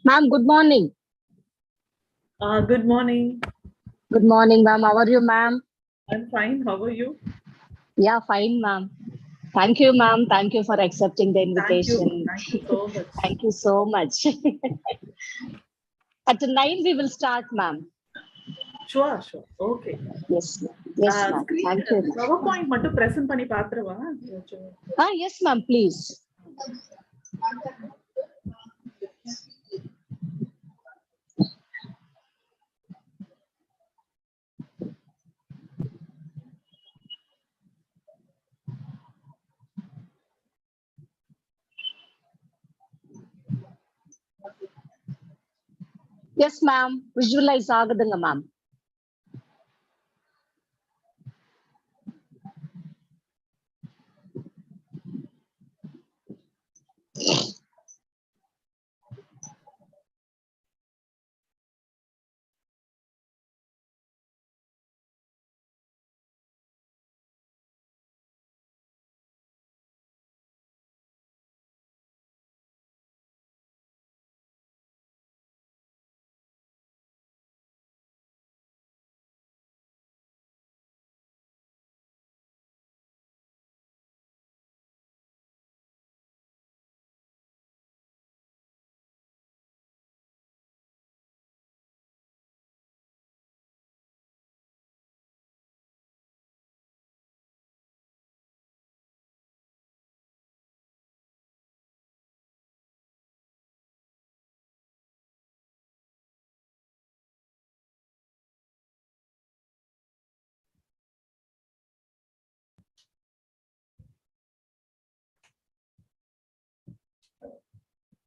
Ma'am, good morning. Good morning. Good morning, ma'am. How are you, ma'am? I'm fine. How are you? Yeah, fine, ma'am. Thank you, ma'am. Thank you for accepting the invitation. Thank you so much. Thank you so much. At 9, we will start, ma'am. Sure. Okay. Yes, ma'am. Yes, ma'am. Thank you. PowerPoint மட்டும் present பண்ணி பாத்துறவா? Yes, ma'am, please. Yes, ma'am. Visualize ஆகுதுங்க, ma'am.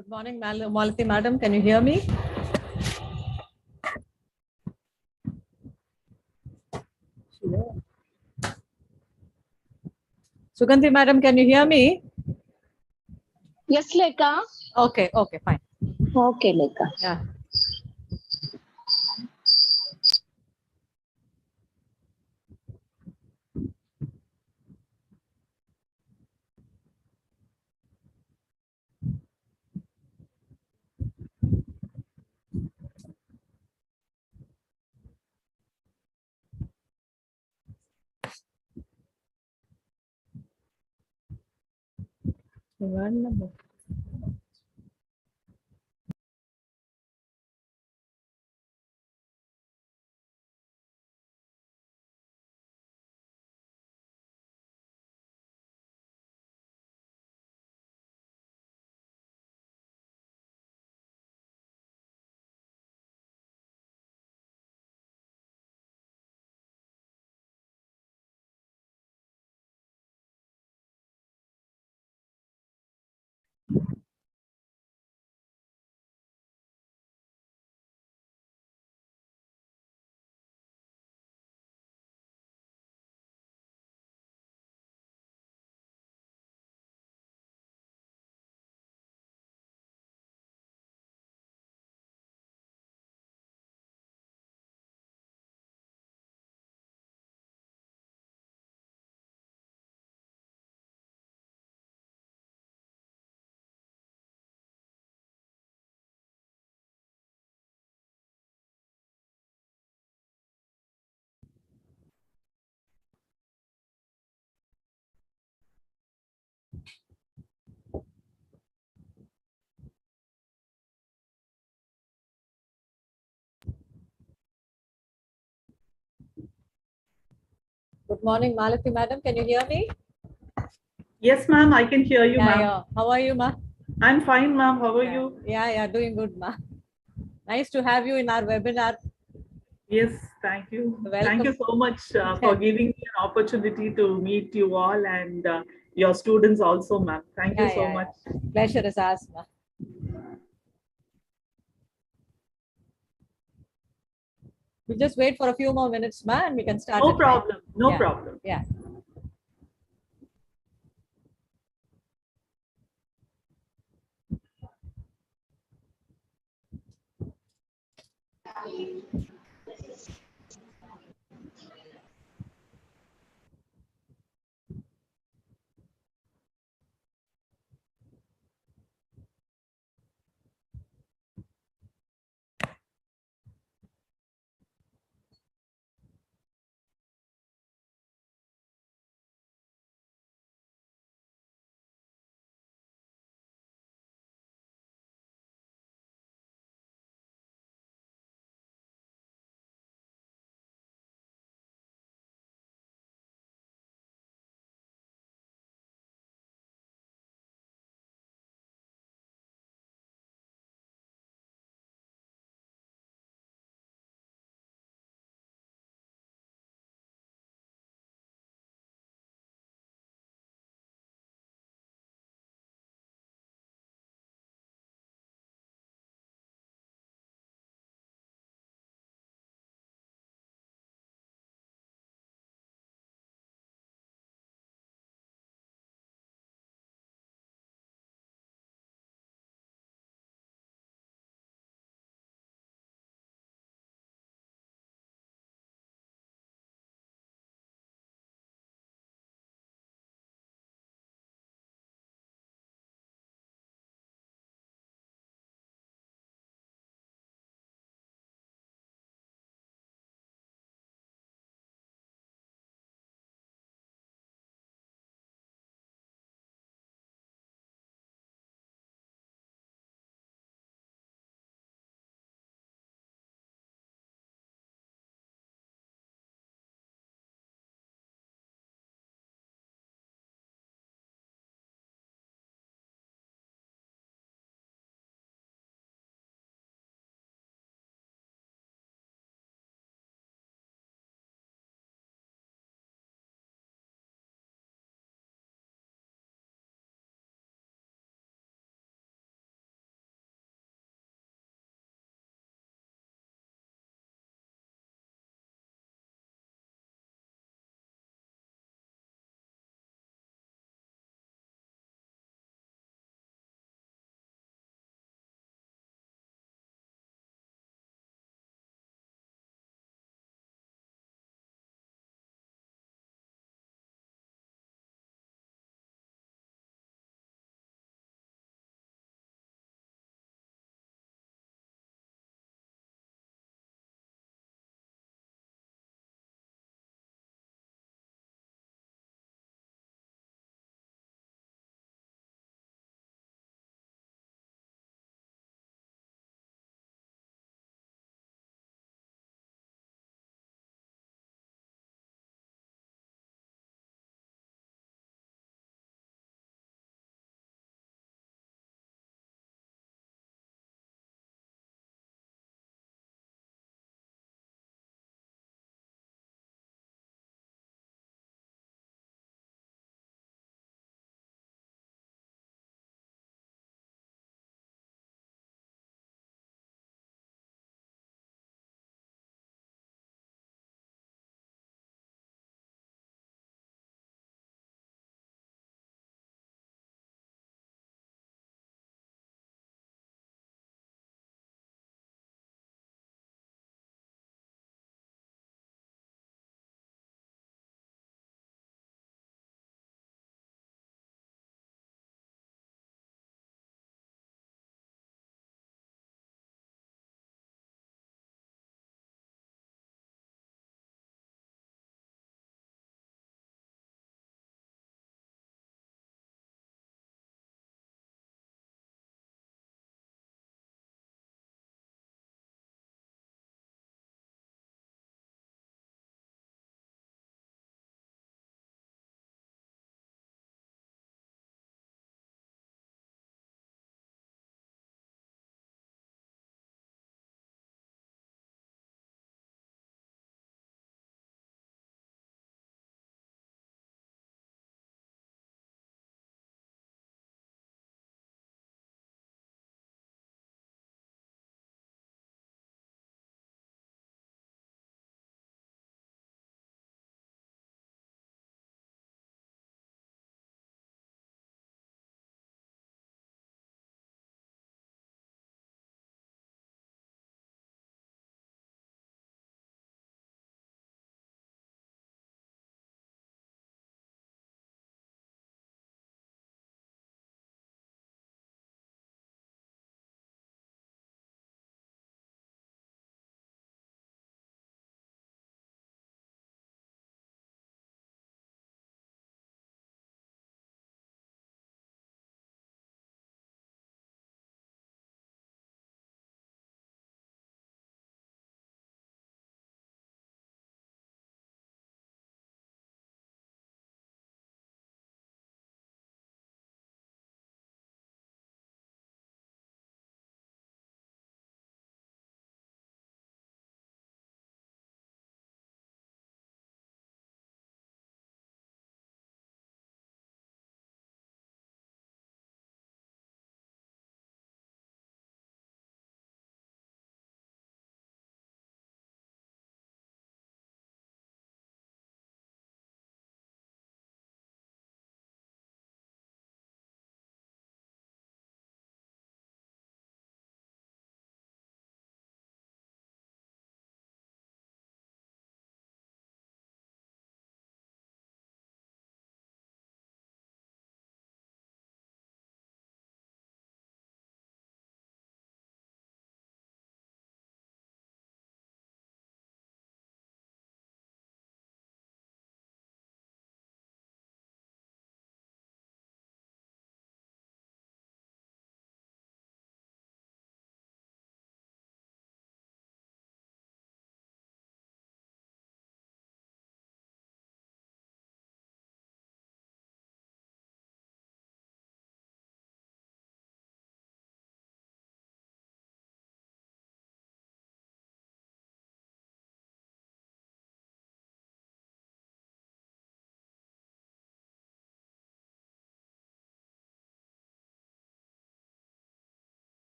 Good morning, Malathi madam. Can you hear me? Sugandhi madam, can you hear me? Yes, Lekha. Okay, fine. Okay, Lekha. Yeah. Good morning, Malathi madam. Can you hear me? Yes, ma'am. I can hear you, ma'am. Yeah. How are you, ma? I'm fine, ma'am. How are you? Yeah, doing good, ma. Nice to have you in our webinar. Yes, thank you. Welcome. Thank you so much for giving me an opportunity to meet you all and your students also, ma'am. Thank you so much. Pleasure is ours, ma. We just wait for a few more minutes, ma, and we can start. No problem. No problem. Yeah.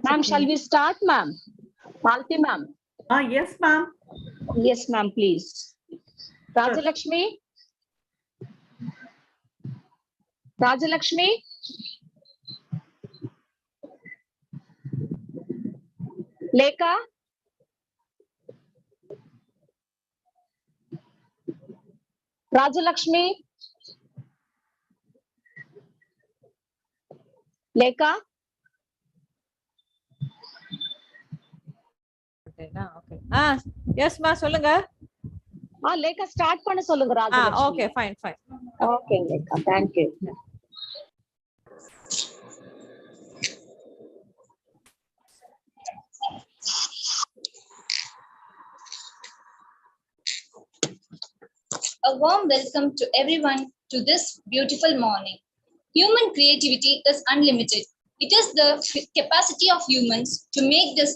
Ma'am, shall we start, ma'am? Malti, ma'am. Yes, ma'am. Yes, ma'am, please. Rajalakshmi? Rajalakshmi? Lekha? Rajalakshmi? Lekha? Okay. Yes, ma, சொல்லுங்க. Lekha, start பண்ண சொல்லுங்க Rajalakshmi. Okay, fine. Okay, Lekha, thank you. A warm welcome to everyone to this beautiful morning. Human creativity is unlimited. It is the capacity of humans to make these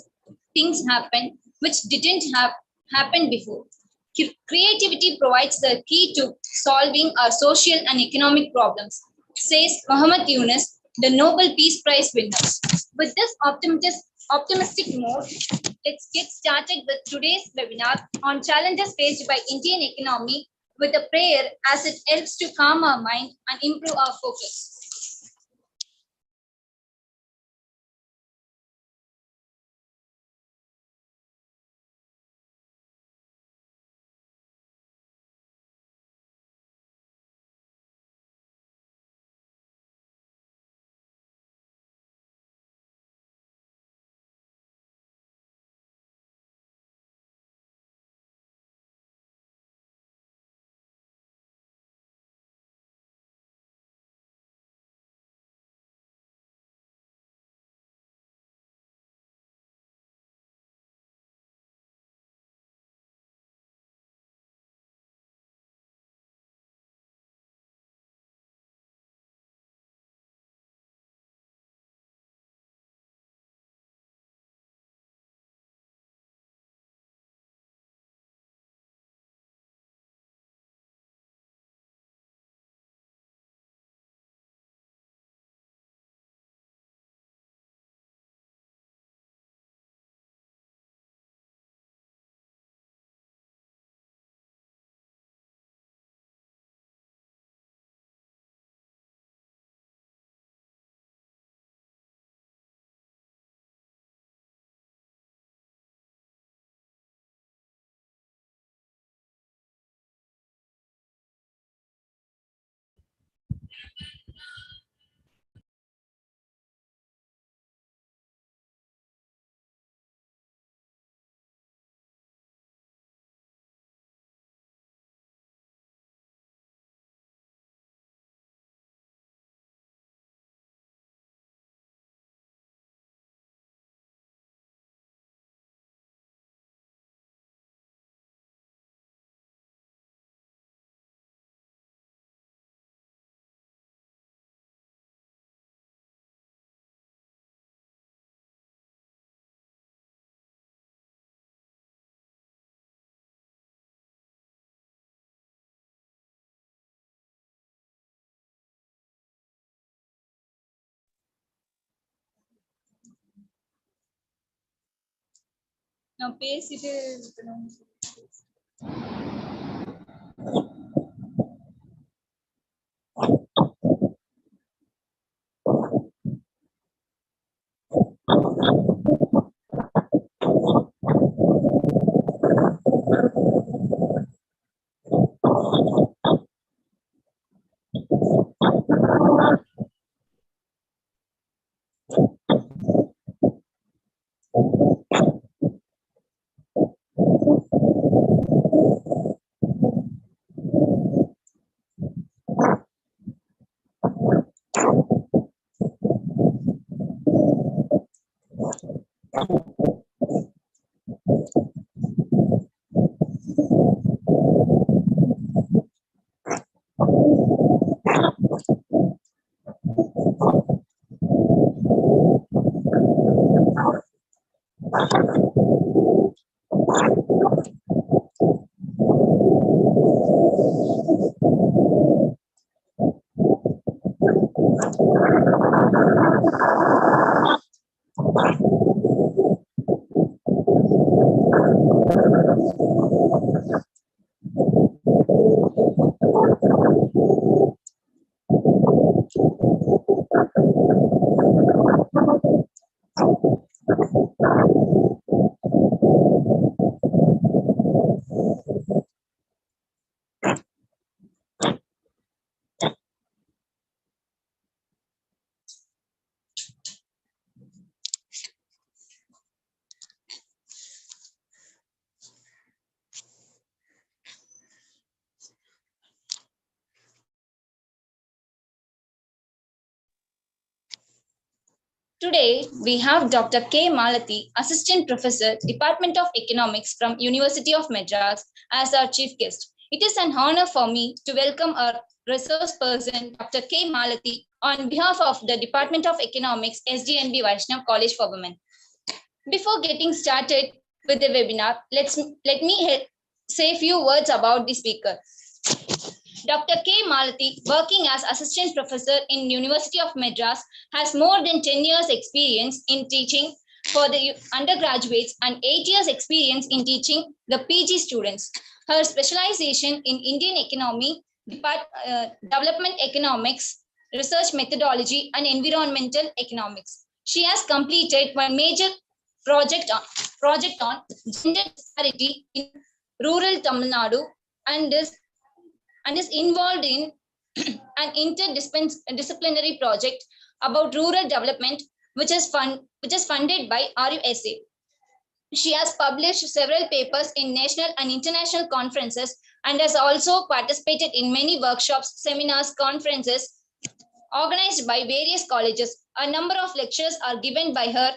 things happen which didn't have happened before. Creativity provides the key to solving our social and economic problems, says Muhammad Yunus, the Nobel Peace Prize winner. With this optimistic note, let's get started with today's webinar on challenges faced by Indian economy with a prayer as it helps to calm our mind and improve our focus. Now, pace it is. Today, we have Dr. K Malathi, Assistant Professor, Department of Economics from University of Madras, as our chief guest. It is an honor for me to welcome our resource person, Dr. K Malathi, on behalf of the Department of Economics, SDNB Vaishnav College for Women. Before getting started with the webinar, let me say a few words about the speaker. Dr. K Malathi, working as Assistant Professor in University of Madras, has more than 10 years experience in teaching for the undergraduates and 8 years experience in teaching the PG students. Her specialization in Indian economy, development economics, research methodology, and environmental economics. She has completed one major project on gender disparity in rural Tamil Nadu and is involved in an interdisciplinary project about rural development, which is funded by RUSA. She has published several papers in national and international conferences and has also participated in many workshops, seminars, conferences organized by various colleges. A number of lectures are given by her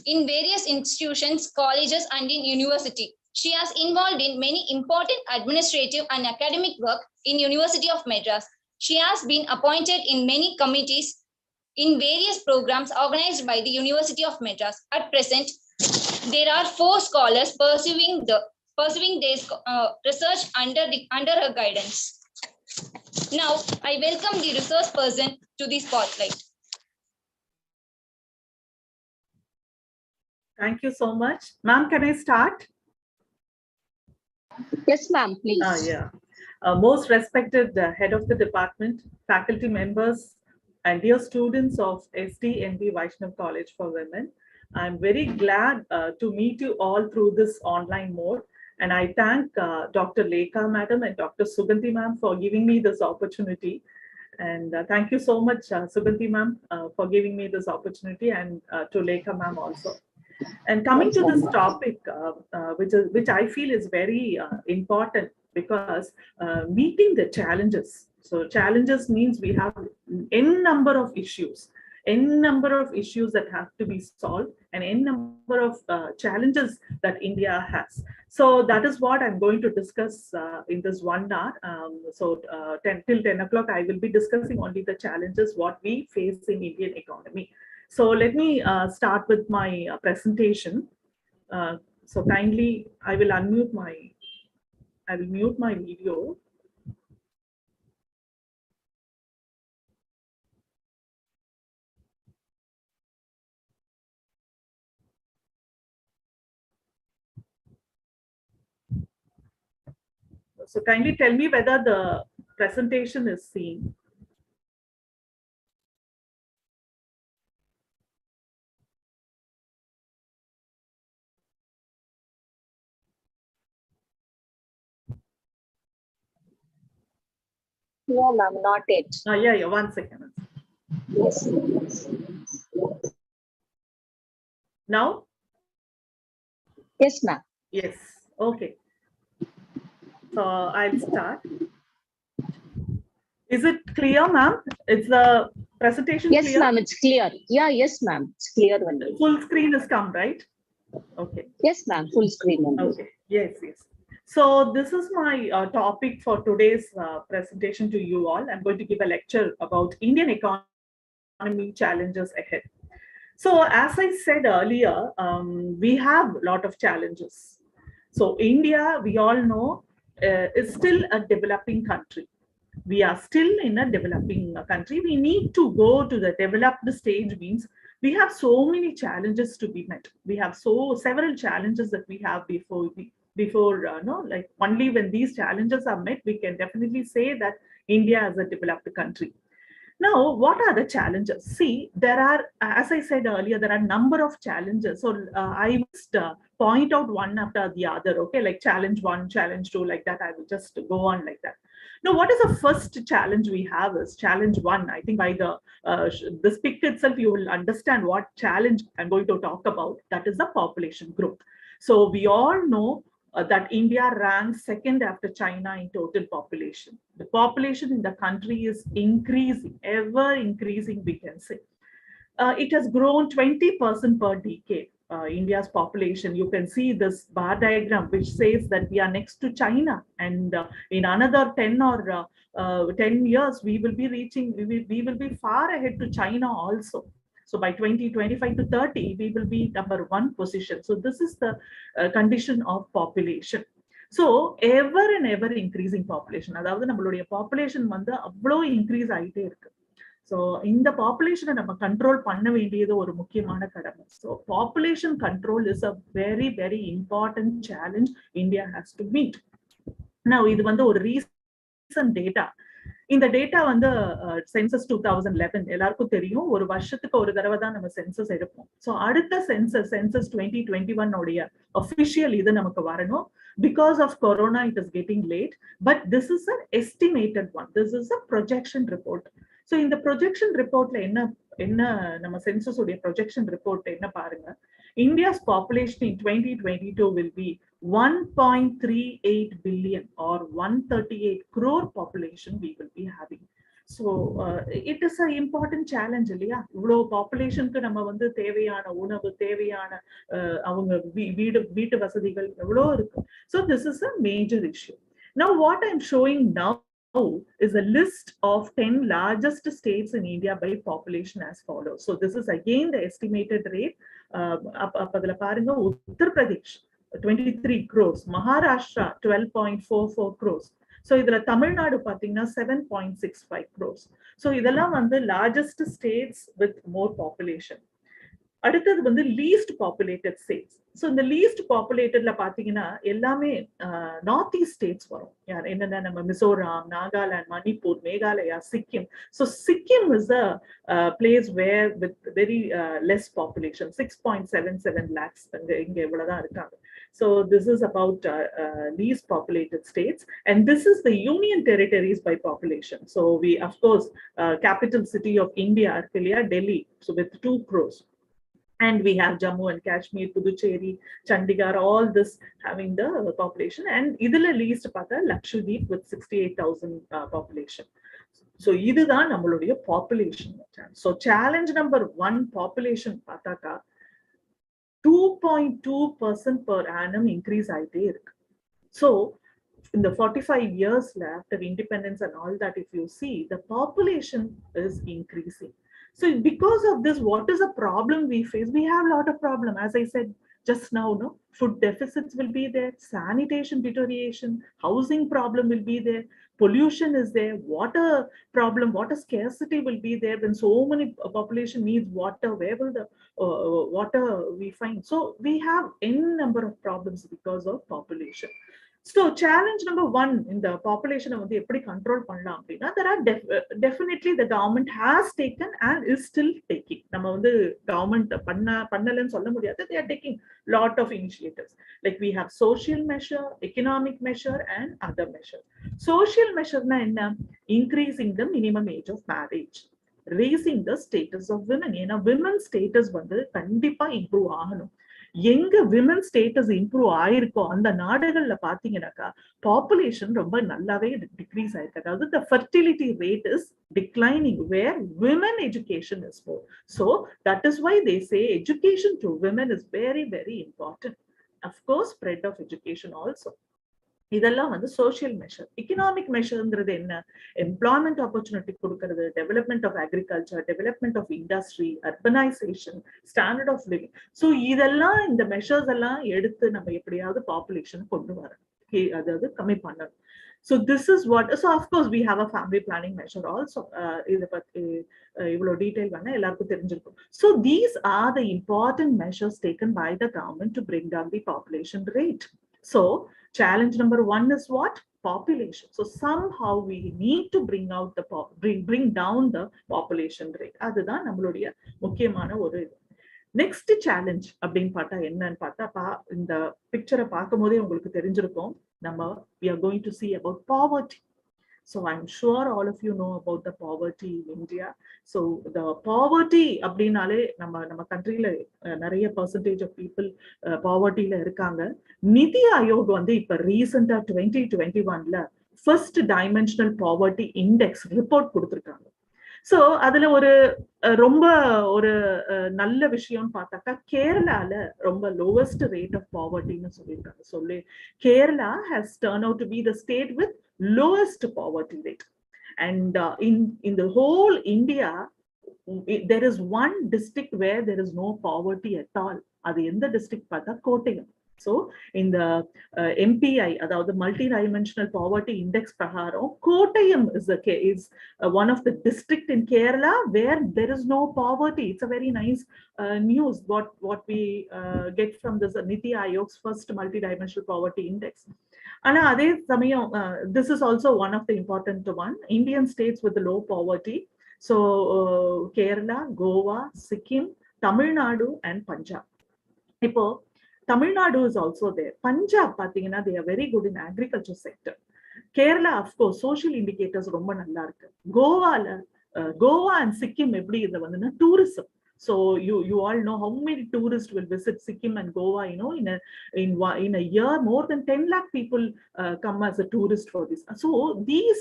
in various institutions, colleges, and in university. She has involved in many important administrative and academic work in University of Madras. She has been appointed in many committees in various programs organized by the University of Madras. At present, there are 4 scholars pursuing their research under her guidance. Now, I welcome the resource person to the spotlight. Thank you so much. Ma'am, can I start? Yes, ma'am, please. Yeah. Most respected head of the department, faculty members, and dear students of SDNB Vaishnav College for Women, I'm very glad to meet you all through this online mode. And I thank Dr. Lekha Madam and Dr. Sugandhi Ma'am for giving me this opportunity. And thank you so much, Sugandhi Ma'am, for giving me this opportunity, and to Lekha Ma'am also. And coming to this topic, which I feel is very important, because meeting the challenges. So challenges means we have n number of issues that have to be solved, and n number of challenges that India has. So that is what I'm going to discuss in this 1 hour. Till 10 o'clock, I will be discussing only the challenges what we face in Indian economy. So let me start with my presentation. So kindly, I will mute my video. So kindly tell me whether the presentation is seen. No, ma'am, not it. Yeah, 1 second. Yes. Now? Yes, ma'am. Yes. Okay. So I'll start. Is it clear, ma'am? Is the presentation clear? Yes, ma'am, it's clear. Yeah, yes, ma'am, it's clear only. Full screen has come, right? Okay. Yes, ma'am, full screen only. Okay. Yes. So this is my topic for today's presentation to you all. I'm going to give a lecture about Indian economy challenges ahead. So as I said earlier, we have a lot of challenges. So India, we all know, is still a developing country. We are still in a developing country. We need to go to the developed stage, means we have so many challenges to be met. We have several challenges that we have like only when these challenges are met, we can definitely say that India is a developed country. Now, what are the challenges? See, there are, as I said earlier, there are a number of challenges. So I must point out one after the other, okay? Like challenge 1, challenge 2, like that. I will just go on like that. Now, what is the first challenge we have is challenge 1. I think by this picture itself, you will understand what challenge I'm going to talk about. That is the population growth. So we all know that India ranks 2nd after China in total population. The population in the country is increasing, ever increasing, we can say. it has grown 20% per decade. India's population, you can see this bar diagram, which says that we are next to China, and in another 10 or 10 years, we will be reaching, we will be far ahead to China also. So by 2025 to 30, we will be number one position. So this is the condition of population. So ever and ever increasing population. அதாவது நம்மளுடைய population வந்து அவ்வளோ increase ஆயிட்டே இருக்கு. So இந்த population நம்ம control பண்ண வேண்டியது ஒரு முக்கியமான கடமை. So population control is a very, very important challenge India has to meet. Now இது வந்து ஒரு recent data. இந்த டேட்டா வந்து சென்சஸ் 2011 எல்லாருக்கும் தெரியும். ஒரு வருஷத்துக்கு ஒரு தடவை தான் நம்ம சென்சஸ் எடுப்போம். ஸோ அடுத்த சென்சஸ் 2021 உடைய அஃபிஷியல் இது நமக்கு வரணும். Because of corona it is getting late, but this is a estimated one. This is a projection report. So இந்த ப்ரொஜெக்ஷன் ரிப்போர்ட்ல என்ன நம்ம சென்சஸ் உடைய ப்ரொஜெக்ஷன் ரிப்போர்ட் என்ன பாருங்க. India's population in 2022 will be 1.38 billion or 138 crore population we will be having. So it is an important challenge இல்லையா? இவ்வளோ பாப்புலேஷனுக்கு நம்ம வந்து தேவையான உணவு, தேவையான அவங்க வீட்டு வசதிகள் எவ்வளோ இருக்கு. So this is a major issue. Now what I'm showing now is a list of 10 largest states in India by population as follows. So this is again the estimated rate. அதுல பாருங்க, Uttar Pradesh 23 crores, Maharashtra 12.44 crores. So இதுல தமிழ்நாடு பாத்தீங்கன்னா 7.65 crores. So இதெல்லாம் வந்து largest states with more population. அடுத்தது வந்து least populated states. So இந்த least populated பாத்தீங்கன்னா எல்லாமே நார்த் ஈஸ்ட் ஸ்டேட்ஸ் வரும். யார் என்னன்னா நம்ம Mizoram, Nagaland, Manipur, Meghalaya, Sikkim. So Sikkim is a place where with very less population, 6.77 lakhs இங்க இவ்வளவுதான் இருக்காங்க. So this is about least populated states, and this is the union territories by population. So we, of course, capital city of India, Delhi, so with 2 crores. And we have Jammu and Kashmir, Puducherry, Chandigarh, all this having the population. And idhula least pata Lakshadweep with 68,000 population. So இதுதான் நம்மளுடைய population. So challenge number 1, population பார்த்தா 2.2% per annum increase ஆயிட்டே இருக்கு. So in the 45 years after independence and all that, if you see, the population is increasing. So because of this, what is the problem we face? We have a lot of problem. As I said just now, no, food deficits will be there, sanitation deterioration, housing problem will be there, pollution is there, water problem, water scarcity will be there. When so many population needs water, where will the water we find? So we have n number of problems because of population. So challenge number 1 in the population வந்து எப்படி control பண்ணலாம் அப்படின்னா, there are definitely the government has taken and is still taking. நம்ம வந்து government பண்ணலன்னு சொல்ல முடியாது. They are taking lot of initiatives. Like we have social measure, economic measure and other measure. Social measure na enna? Increasing the minimum age of marriage, raising the status of women. ஏன்னா women status வந்து கண்டிப்பா improve ஆகணும். எங்க women status improve ஆயிருக்கோ அந்த நாடுகள்ல பாத்தீங்கன்னாக்கா population ரொம்ப நல்லாவே டிக்ரீஸ் ஆயிருக்கு. அதாவது the fertility rate is declining where women education is more. So that is why they say education to women is very, very important. Of course, spread of education also. இதெல்லாம் வந்து social measure. Economic மெஷர்ங்கிறது என்ன? Employment opportunity கொடுக்கறது, development of agriculture, development of industry, urbanisation, standard of living. So இதெல்லாம் இந்த measures எல்லாம் எடுத்து நம்ம எப்படியாவது பாப்புலேஷன் கொண்டு வரணும், அதாவது கம்மி பண்ணணும். So this is what, so of course we have a family planning measure also. இதை பத்தி இவ்வளவு டீடைல் வேணா எல்லாருக்கும் தெரிஞ்சிருக்கும். So these are the important measures taken by the government to bring down the population rate. So challenge number 1 is what? Population. So somehow we need to bring down the population rate. அதுதான் நம்மளுடைய முக்கியமான ஒரு இது. Next challenge அப்படின்னு பார்த்தா என்னன்னு பார்த்தா, இந்த பிக்சரை பார்க்கும் போதே உங்களுக்கு தெரிஞ்சிருக்கும், நம்ம we are going to see about poverty. So I'm sure all of you know about the poverty in India. So the poverty அப்படினாலே நம்ம கண்ட்ரியில நிறைய percentage of people povertyல இருக்காங்க. நிதி ஆயோக் வந்து இப்ப ரீசெண்டா 2021ல first dimensional poverty index report கொடுத்திருக்காங்க. ஸோ அதுல ஒரு ரொம்ப ஒரு நல்ல விஷயம் பார்த்தாக்கா கேரளால ரொம்ப லோவஸ்ட் ரேட் ஆஃப் பாவர்ட்டின்னு சொல்லியிருக்காங்க. சொல்லி Kerala has turn out to be the state with lowest poverty rate. And in the whole India, there is one district where there is no poverty at all. அது எந்த district பார்த்தா Kottayam. So in the MPI, அதாவது multi-dimensional poverty index பிரகாரம் Kottayam is one of the district in Kerala where there is no poverty. It's a very nice news what we get from this Niti Aayog's first multi-dimensional poverty index. ஆனா அதே சமயம் this is also one of the important one Indian states with low poverty. So Kerala, Goa, Sikkim, Tamil Nadu and Punjab. இப்போ Tamil Nadu is also there. Punjab பாத்தீங்கன்னா they are very good in agriculture sector. Kerala of course social indicators ரொம்ப நல்லா இருக்கு. கோவால Goa and Sikkim எப்படி இது வந்துன்னா tourism. So you all know how many tourists will visit Sikkim and Goa. You know, in a year, more than 10 lakh people come as a tourist for this. So these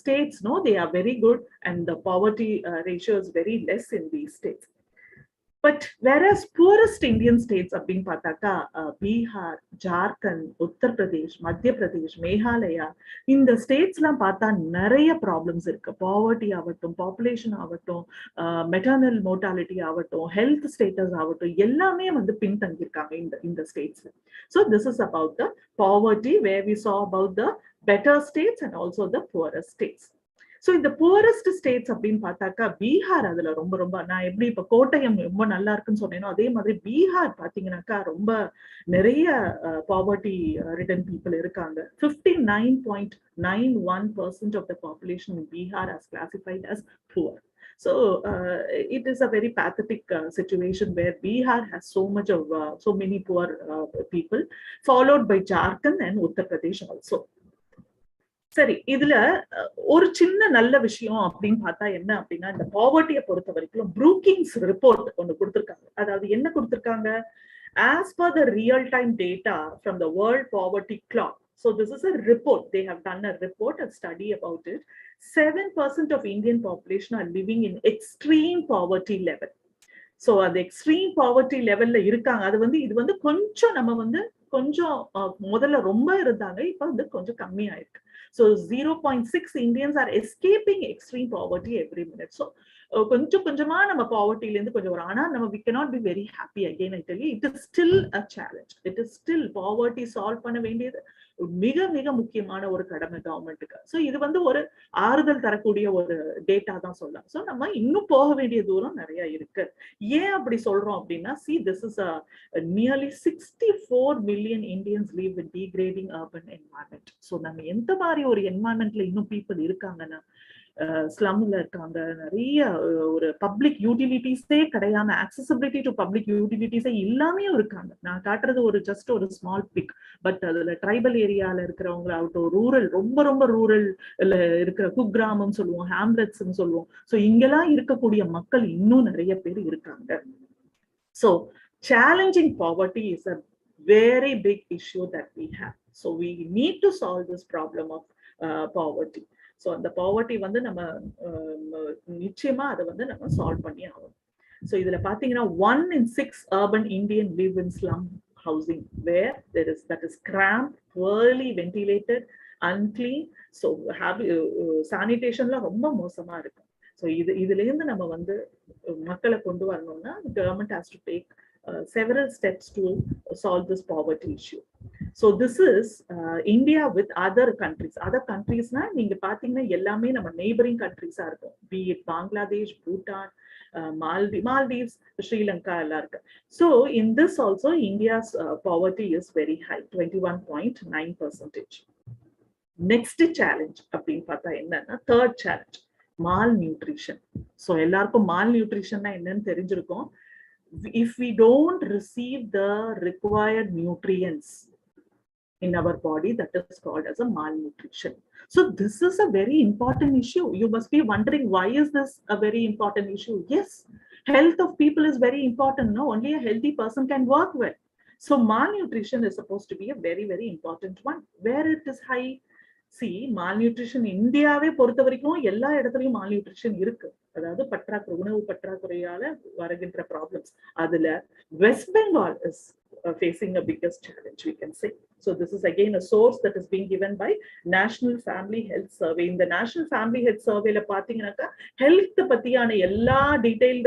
states, no, they are very good, and the poverty ratio is very less in these states. But whereas poorest Indian states அப்படின்னு பார்த்தாக்கா பீகார், ஜார்க்கண்ட், உத்தர் பிரதேஷ், மத்திய பிரதேஷ், மேகாலயா, இந்த states எல்லாம் பார்த்தா நிறைய problems இருக்கு. Poverty ஆகட்டும், population ஆகட்டும், மெட்டர்னல் மோர்டாலிட்டி ஆகட்டும், ஹெல்த் ஸ்டேட்டஸ் ஆகட்டும், எல்லாமே வந்து பின்தங்கியிருக்காங்க இந்த ஸ்டேட்ஸ்ல. So this is about the poverty where we saw about the better states and also the poorest states. So இந்த புவரஸ்ட் ஸ்டேட்ஸ் அப்படின்னு பார்த்தாக்கா பீகார் அதுல ரொம்ப ரொம்ப நான் எப்படி இப்ப கோட்டயம் ரொம்ப நல்லா இருக்குன்னு சொன்னேனோ அதே மாதிரி பீகார் பாத்தீங்கன்னாக்கா ரொம்ப நிறைய பாவர்ட்டி ரிட்டன் பீப்புள் இருக்காங்க. 59.91% of the population in Bihar as classified as poor. So it is a very pathetic situation where Bihar has so many poor people, followed by Jharkhand and Uttar Pradesh also. சரி, இதுல ஒரு சின்ன நல்ல விஷயம் அப்படின்னு பார்த்தா என்ன அப்படின்னா இந்த பாவர்ட்டியை பொறுத்த வரைக்கும் ப்ரூக்கிங்ஸ் ரிப்போர்ட் ஒண்ணு கொடுத்திருக்காங்க. அதாவது என்ன கொடுத்திருக்காங்க? As per the real-time data from the World Poverty Clock. So this is a report. They have done a report, a study about it. 7% of Indian population are living in extreme poverty level. So the extreme poverty level ல இருக்காங்க. அது வந்து இது வந்து கொஞ்சம் நம்ம வந்து கொஞ்சம் முதல்ல ரொம்ப இருந்தாங்க, இப்ப வந்து கொஞ்சம் கம்மியாயிருக்கு. So 0.6 Indians are escaping extreme poverty every minute. So கொஞ்சம் கொஞ்சமா நம்ம பாவர்ட்டில இருந்து கொஞ்சம் வரும். ஆனா நம்ம we cannot be very happy. Again I tell you, it is still a challenge. It is still poverty solve பண்ண வேண்டியது மிக மிக முக்கியமான ஒரு கடமை கவர்மெண்ட்டுக்கு. ஸோ இது வந்து ஒரு ஆறுதல் தரக்கூடிய ஒரு டேட்டா தான் சொல்லலாம். ஸோ நம்ம இன்னும் போக வேண்டிய தூரம் நிறைய இருக்கு. ஏன் அப்படி சொல்றோம் அப்படின்னா, see this is a nearly 64 million Indians live in degrading urban environment. So நம்ம எந்த மாதிரி ஒரு என்வாயன்மெண்ட்ல இன்னும் பீப்புள் இருக்காங்கன்னா, ஸ்லம்ல இருக்காங்க, நிறைய ஒரு பப்ளிக் யூட்டிலிட்டிஸே கிடையாம, ஆக்சசிபிலிட்டி டு பப்ளிக் யூட்டிலிட்டிஸே இல்லாமே இருக்காங்க. நான் காட்டுறது ஒரு ஜஸ்ட் ஒரு ஸ்மால் பிக். பட் அதுல ட்ரைபல் ஏரியால இருக்கிறவங்களாகட்டும், ரூரல் ரொம்ப ரொம்ப ரூரல் இருக்கிற குக்கிராமம் சொல்லுவோம், ஹேம்லெட்ஸ்ன்னு சொல்லுவோம். ஸோ இங்கெல்லாம் இருக்கக்கூடிய மக்கள் இன்னும் நிறைய பேர் இருக்காங்க. So challenging poverty is a very big issue that we have. So we need to solve this problem of poverty. So அந்த பாவர்ட்டி வந்து நம்ம நிச்சயமா அதை வந்து நம்ம சால்வ் பண்ணி ஆகும். ஸோ இதுல பாத்தீங்கன்னா 1 in 6 urban Indian live in slum housing where that is cramped, poorly ventilated, unclean. So சானிடேஷன்ல ரொம்ப மோசமா இருக்கு. ஸோ இதுல இருந்து நம்ம வந்து மக்களை கொண்டு வரணும்னா government has to take several steps to solve this poverty issue. So this is India with other countries. Other countries na neenga pathina ellame nama neighboring countries ah irukum, be it Bangladesh, Bhutan, Maldives, Sri Lanka ella irukku. So in this also India's poverty is very high, 21.9%. Next challenge appdin paatha enna na third challenge, malnutrition. So ellarkum malnutrition na enna therinjirukum. If we don't receive the required nutrients in our body, that is called as a malnutrition. So this is a very important issue. You must be wondering, why is this a very important issue? Yes, health of people is very important. No, only a healthy person can work well. So malnutrition is supposed to be a very, very important one. Where it is high, C malnutrition இந்தியாவே பொறுத்த வரைக்கும் எல்லா இடத்துலயும் malnutrition இருக்கு. அதாவது பற்றாக்குறை, உணவு பற்றாக்குறையால வருகின்ற ப்ராப்ளம்ஸ். அதுல west Bengal is facing a biggest challenge, we can say. So this is again a source that is being given by National Family Health Survey. In the National Family Health Survey la pathina health pathiyana ella detailed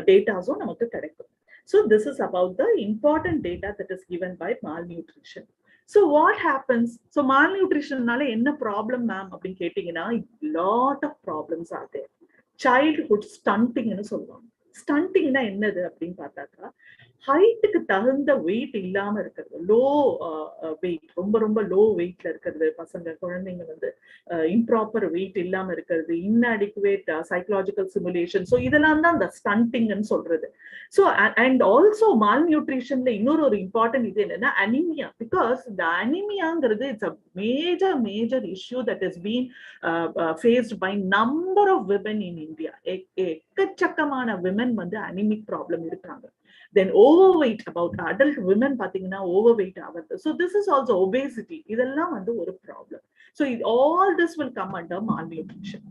datas namakku kedaikum. So this is about the important data that is given by malnutrition. So what happens? So malnutrition nala enna problem ma'am appdi kettingina, lot of problems are there. Childhood stunting nu solluvaanga. Stunting na ennadu appdi paathaaka ஹைட்டுக்கு தகுந்த wait இல்லாம இருக்கிறது, low wait, ரொம்ப ரொம்ப low வெயிட்ல இருக்கிறது பசங்க குழந்தைங்க வந்து இம்ப்ராப்பர் வெயிட் இல்லாம இருக்கிறது, இன்அடிக்குவேட் சைக்கலாஜிக்கல் சிமுலேஷன். ஸோ இதெல்லாம் தான் அந்த ஸ்டண்டிங்னு சொல்றது. ஸோ அண்ட் ஆல்சோ மால்நியூட்ரிஷன்ல இன்னொரு இம்பார்ட்டன்ட் இது என்னன்னா அனிமியா. பிகாஸ் இந்த அனிமியாங்கிறது it's a major issue that is been faced by number of women in India. எக்கச்சக்கமான விமன் வந்து அனிமிக் ப்ராப்ளம் இருக்காங்க. Then overweight, about adult women pathina overweight avathu. So this is also obesity. Idella vandu oru problem. So all this will come under malnutrition.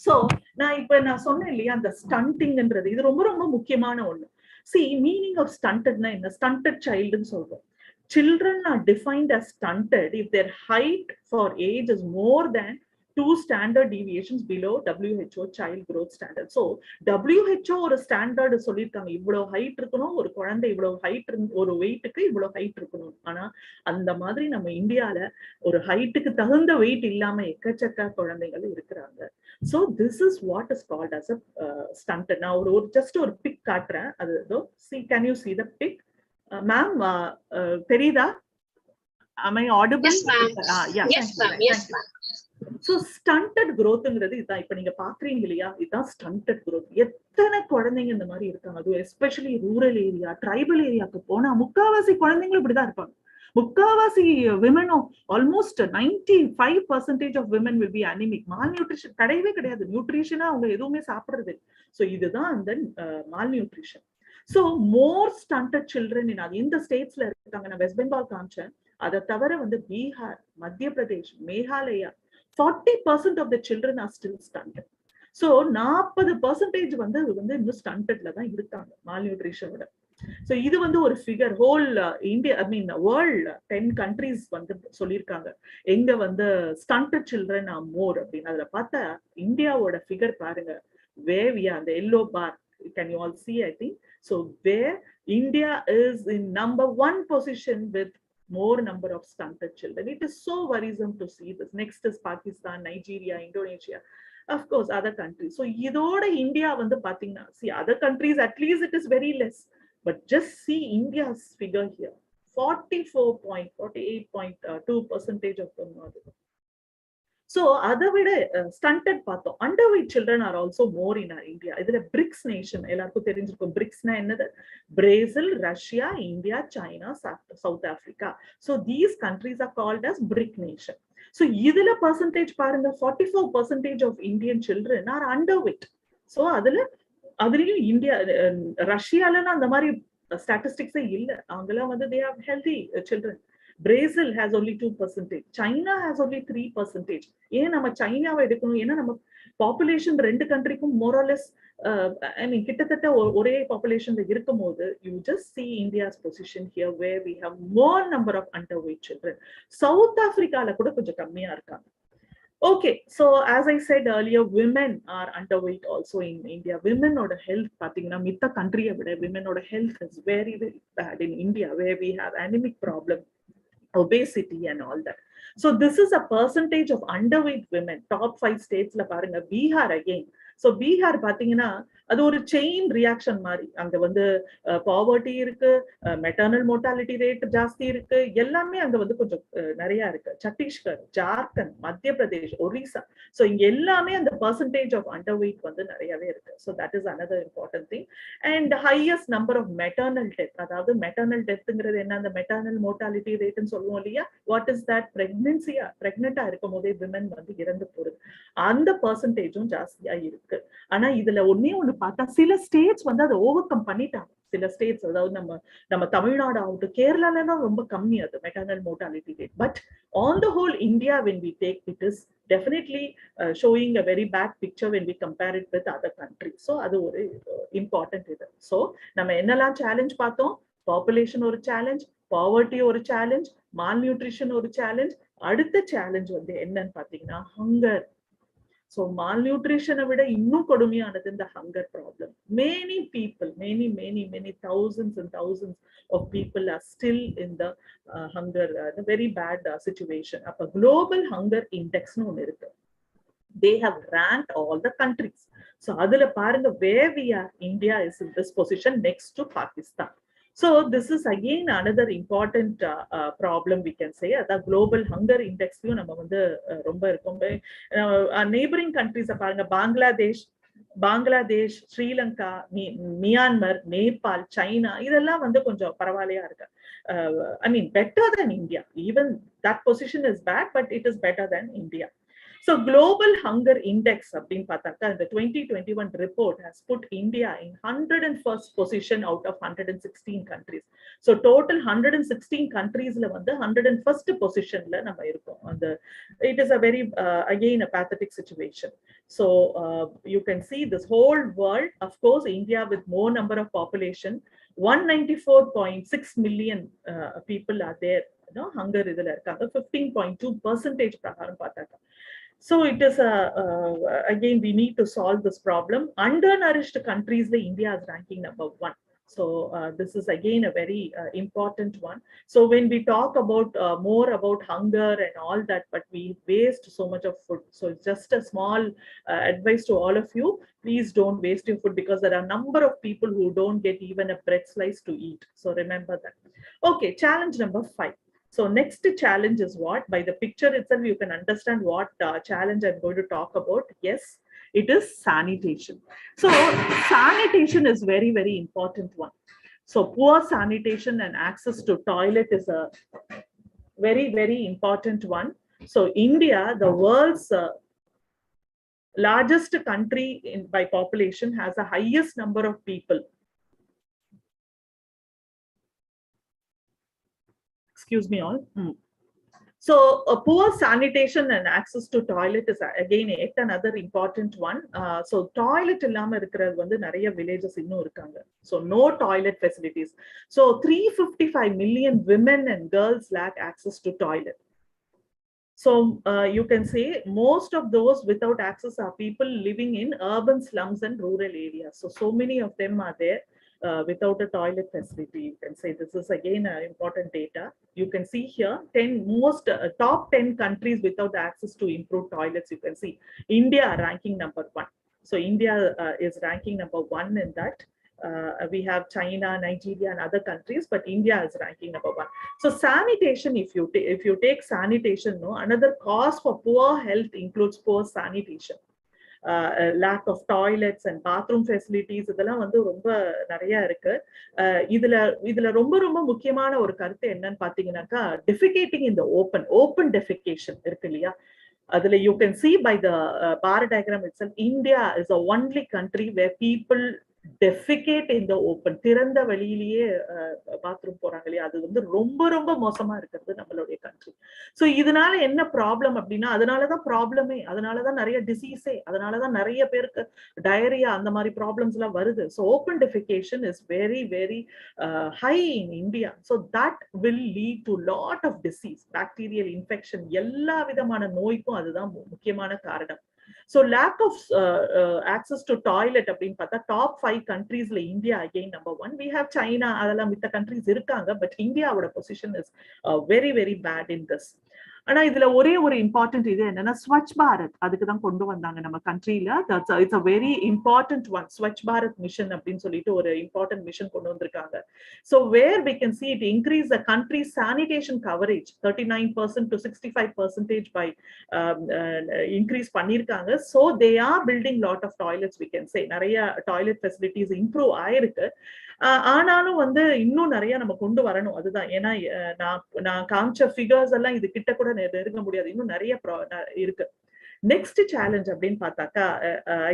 So na ipo na sonna illaya the stunting endradhu idu romba romba mukkiyamaana onnu. See, meaning of stunted na enna? Stunted child nu solrom. Children are defined as stunted if their height for age is more than 2 standard deviations below WHO child growth standard. So WHO ஒரு standard சொல்லிருக்காங்க, இவ்வளவு height இருக்கணும் ஒரு குழந்தை, இவ்வளவு height ஒரு வெயிட்டுக்கு இவ்வளவு height இருக்கணும். ஆனா அந்த மாதிரி நம்ம இந்தியால ஒரு ஹைட்டுக்கு தகுந்த வெயிட் இல்லாம எக்கச்சக்க குழந்தைகள் இருக்கிறாங்க. So this is what is called as a stunted. நான் ஒரு just ஒரு பிக் காட்டுறேன். அது see, can you see the pic? Ma'am, தெரியுதா? Am I audible? Yes ma'am. Yeah, yes ma'am. Yes ma'am. So stunted growthங்கிறது இதான். இப்ப நீங்க பாக்குறீங்க இல்லையா, இதுதான் stunted growth. எத்தனை குழந்தைங்க இந்த மாதிரி இருக்காங்க, அது எஸ்பெஷலி ரூரல் ஏரியா, ட்ரைபல் ஏரியாவுக்கு போனா முக்காவாசி குழந்தைங்களும் இப்படிதான் இருப்பாங்க. முக்காவாசி விமனும், almost 95% of women will be anaemic. Malnutrition கிடையவே கிடையாது, நியூட்ரிஷனா அவங்க எதுவுமே சாப்பிடுறது. ஸோ இதுதான் அந்த malnutrition. So more stunted children இந்த ஸ்டேட்ஸ்ல இருக்காங்க. நான் வெஸ்ட் பெங்கால் காமிச்சேன். அதை தவிர வந்து பீகார், மத்திய Pradesh, Meghalaya 40% of the children are still stunted. So 40% வந்து இன்னும் ஸ்டண்டட்ல தான் இருக்காங்க மால்நியூட்ரிஷனோட. ஸோ இது வந்து ஒரு ஃபிகர் ஹோல் இந்தியா, ஐ மீன் வேர்ல்ட் 10 countries வந்து சொல்லியிருக்காங்க எங்க வந்து ஸ்டண்டட் சில்ட்ரன் ஆர் மோர் அப்படின்னு. அதுல பார்த்தா இந்தியாவோட ஃபிகர் பாருங்க, where we are, the yellow bar, can you all see? I think so where India is in number 1 position with more number of stunted children. It is so worrisome to see this. Next is Pakistan, Nigeria, Indonesia, of course other countries. So idoda India vandu pathina, see other countries at least it is very less, but just see India's figure here, 48.2% of them are there. So அதை விட stunted பார்த்தோம். Underweight children are also more in India. இதுல BRICS nation எல்லாருக்கும் தெரிஞ்சிருக்கும். பிரிக்ஸ்னா என்னது? Brazil, Russia, India, China, South Africa. So these countries are called as BRIC nation. So இதுல percentage பாருங்க, 44% ஆஃப் Indian children are underweight. So அதுலயும் இந்தியா, ரஷ்யாலன்னா அந்த மாதிரி ஸ்டாட்டிஸ்டிக்ஸே இல்லை. அவங்கெல்லாம் வந்து they have healthy children. Brazil has only 2%. China has only 3%. ஏன் நம்ம சைனாவை எடுக்கணும்? ஏன்னா நம்ம பாப்புலேஷன் ரெண்டு கண்ட்ரிக்கும் மோர் ஆர் லெஸ் ஐ மீன் கிட்டத்தட்ட ஒரே பாப்புலேஷன்ல இருக்கும் போது you just see India's position here where we have more number of underweight children. South Africaல கூட கொஞ்சம் கம்மியா இருக்காங்க. Okay, so as I said earlier, women are underweight also in India. Women oda health pathina mitta country vida women oda health is very very bad in India, where we have anemic problem, obesity and all that. So this is a percentage of underweight women. Top 5 states la parunga. Bihar again. So Bihar pathina அது ஒரு chain reaction மாதிரி. அங்க வந்து poverty இருக்கு, maternal mortality rate ஜாஸ்தி இருக்கு, எல்லாமே அங்க வந்து கொஞ்சம் நிறைய இருக்கு. சத்தீஸ்கர், ஜார்க்கண்ட், மத்திய பிரதேஷ், ஒரிசா. ஸோ இங்க எல்லாமே அந்த பர்சன்டேஜ் ஆஃப் அண்டர் வெயிட் வந்து நிறையவே இருக்கு. So that is another important thing. And highest number of maternal death. அதாவது மெட்டர்னல் டெத்துங்கிறது என்ன? அந்த மெட்டர்னல் மோர்டாலிட்டி ரேட்னு சொல்லுவோம் இல்லையா? What is that? பிரெக்னன்சியா, பிரெக்னெண்டா இருக்கும் போதே விமன் வந்து இறந்து போறது. அந்த பர்சன்டேஜும் ஜாஸ்தியா இருக்கு. ஆனா இதுல ஒன்னே ஒண்ணு பார்த்தா, சில ஸ்டேட்ஸ் வந்து அதை ஓவர் கம் பண்ணிட்டாங்க. சில ஸ்டேட்ஸ், அதாவது நம்ம தமிழ்நாடு ஆகட்டும், கேரளால தான் ரொம்ப கம்மி அது maternal mortality rate. But on the whole India when we take, it is definitely showing a very bad picture when we compare it with other countries. So அது ஒரு important இது. So நம்ம என்னெல்லாம் சேலஞ்ச் பார்த்தோம்? பாப்புலேஷன் ஒரு challenge, poverty ஒரு challenge, malnutrition ஒரு challenge. அடுத்த சேலஞ்ச் வந்து என்னன்னு பாத்தீங்கன்னா ஹங்கர். ஸோ மால்நியூட்ரிஷனை விட இன்னும் கொடுமையானது இந்த hunger problem. Many people, many thousands and thousands of people are still in the hunger, the very bad situation. அப்ப global hunger index னு ஒன்று இருக்கு. They have ranked all the countries. So அதுல பாருங்க, where we are, India is in this position next to Pakistan. So this is again another important problem we can say. The global hunger index நம்ம வந்து ரொம்ப இருக்கும். Neighboring countries பாருங்க, Bangladesh, Sri Lanka, Myanmar, Nepal, China, இதெல்லாம் வந்து கொஞ்சம் பரவாயில்லையா இருக்கு. I mean better than India. Even that position is bad, but it is better than India. So global hunger index அப்படின்னு பார்த்தாக்கா, the 2021 report has put India in 101st position out of 116 countries. So total 116 countries-ல வந்து 101st position-ல நம்ம இருக்கோம். அந்த it is a very again a pathetic situation. So you can see this whole world, of course India with more number of population, 194.6 million people are there, you know, hunger இதுல இருக்காங்க. 15.2% பிரகாரம் பார்த்தாக்கா. So it is again we need to solve this problem. Undernourished countries, India is ranking number 1. So this is again a very important one. So when we talk about more about hunger and all that, but we waste so much of food. So it's just a small advice to all of you. Please don't waste your food, because there are a number of people who don't get even a bread slice to eat. So remember that. Okay, challenge number 5. So next challenge is what? By the picture itself, you can understand what challenge I'm going to talk about. Yes, it is sanitation. So sanitation is very, very important one. So poor sanitation and access to toilet is a very, very important one. So India, the world's largest country by population, has the highest number of people. Excuse me all. So poor sanitation and access to toilet is again yet another important one. So toilet illama irukkiradhu vandu nariya villages innum irukanga. So no toilet facilities. So 355 million women and girls lack access to toilet. So you can say most of those without access are people living in urban slums and rural areas. So many of them are there without a toilet facility. You can say this is again important data. You can see here 10 most top 10 countries without access to improved toilets. You can see India ranking number 1. So India is ranking number 1 in that. We have China, Nigeria, and other countries, but India is ranking number 1. So sanitation, if you take sanitation, no, another cause for poor health includes poor sanitation. Lack of toilets and bathroom facilities, இதெல்லாம் வந்து ரொம்ப நிறைய இருக்கு. இதுல ரொம்ப ரொம்ப முக்கியமான ஒரு கருத்து என்னன்னு பாத்தீங்கன்னாக்கா, defecating in the open defecation இருக்கு இல்லையா? அதுல you can see by the bar diagram itself, India is the only country where people defecate in the open. திறந்த வெளியிலேயே பாத்ரூம் போறாங்க இல்லையா? அது வந்து ரொம்ப ரொம்ப மோசமா இருக்கிறது நம்மளுடைய கண்ட்ரி. ஸோ இதனால என்ன ப்ராப்ளம் அப்படின்னா, அதனாலதான் ப்ராப்ளமே, அதனாலதான் நிறைய டிசீஸே, அதனாலதான் நிறைய பேருக்கு டயரியா அந்த மாதிரி ப்ராப்ளம்ஸ் எல்லாம் வருது. So open defecation is very very high in India. So that will lead to lot of disease, bacterial infection, எல்லா விதமான நோய்க்கும் அதுதான் முக்கியமான காரணம். So lack of access to toilet அப்படின்னு பார்த்தா top 5 countries-ல India again number 1. We have China, அதெல்லாம் மித்த countries இருக்காங்க, but Indiaவோட position is very very bad in this. ஆனா இதுல ஒரே ஒரு இம்பார்ட்டன்ட் இது என்னன்னா, ஸ்வச் பாரத் அதுக்கு தான் கொண்டு வந்தாங்க நம்ம கண்ட்ரில. It's a very important one. Swachh Bharat mission அப்படின்னு சொல்லிட்டு ஒரு இம்பார்ட்டன்ட் மிஷன் கொண்டு வந்திருக்காங்க. So where we can see it increase the country's sanitation coverage 39% to 65% by increase பண்ணிருக்காங்க. So they are building lot of toilets, we can say. நிறைய toilet facilities improve ஆயிருக்கு. ஆனாலும் வந்து இன்னும் நிறைய நம்ம கொண்டு வரணும். அதுதான், ஏன்னா நான் காமிச்ச ஃபிகர்ஸ் எல்லாம் இது கிட்ட கூட நெருங்க முடியாது, இன்னும் நிறைய இருக்கு. நெக்ஸ்ட் சேலஞ்ச் அப்படின்னு பார்த்தாக்கா,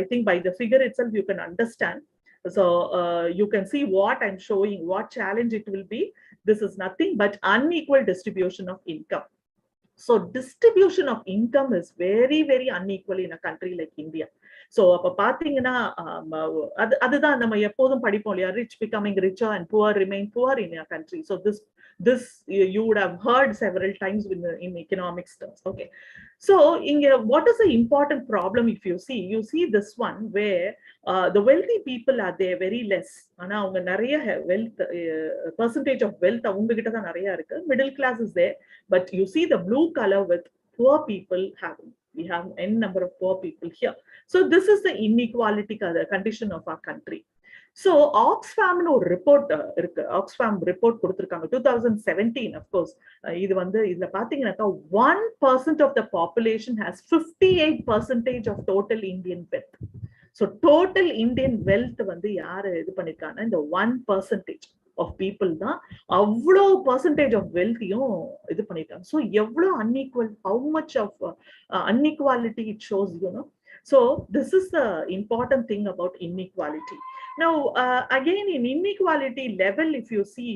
I think by the figure itself you can understand. So you can see what I'm showing, what challenge it will be. This is nothing but unequal distribution of income. So distribution of income is very, very unequal in a country like India. So அப்ப பாத்தீங்கன்னா அதுதான் நம்ம எப்போதும் படிப்போம் இல்லையா, rich becoming richer and poor remain poor in a country. So this you would have heard several times in economics terms. Okay, so what is the important problem? If you see this one where the wealthy people are there very less, ஆனா அவங்க நிறைய wealth percentage of wealth அவங்க கிட்ட தான் நிறைய இருக்கு. Middle class is there, but you see the blue color with poor people having. We have n number of poor people here. So this is the inequality condition of our country. So Oxfam report Oxfam report கொடுத்திருக்காங்க 2017. Of course இது இதுல பாத்தீங்கன்னா 1% of the population has 58% of total Indian wealth. So total Indian wealth யாரு இது பண்ணிருக்காங்க, இந்த 1% of people தான் அவ்வளோ percentage of wealth-யும் இது பண்ணிருக்காங்க. So எவ்வளோ unequal, how much of unequality it shows, you know. So this is the important thing about inequality. Now again in inequality level, if you see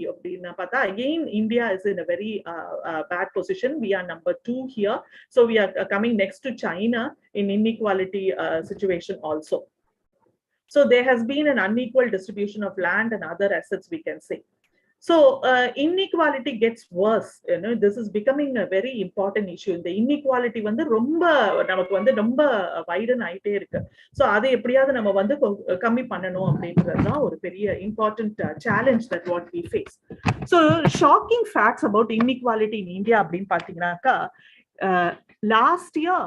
again India is in a very bad position. We are number 2 here. So we are coming next to China in inequality situation also. So there has been an unequal distribution of land and other assets, we can say. So inequality gets worse. You know, this is becoming a very important issue. The inequality ரொம்ப நமக்கு ரொம்ப widen ஆயிட்டே இருக்கு. So அதை எப்படியாவது நம்ம கம்மி பண்ணணும் அப்படின்றதுதான் ஒரு பெரிய important challenge that what we face. So shocking facts about inequality in India அப்படின்னு பாத்தீங்கன்னாக்கா, last year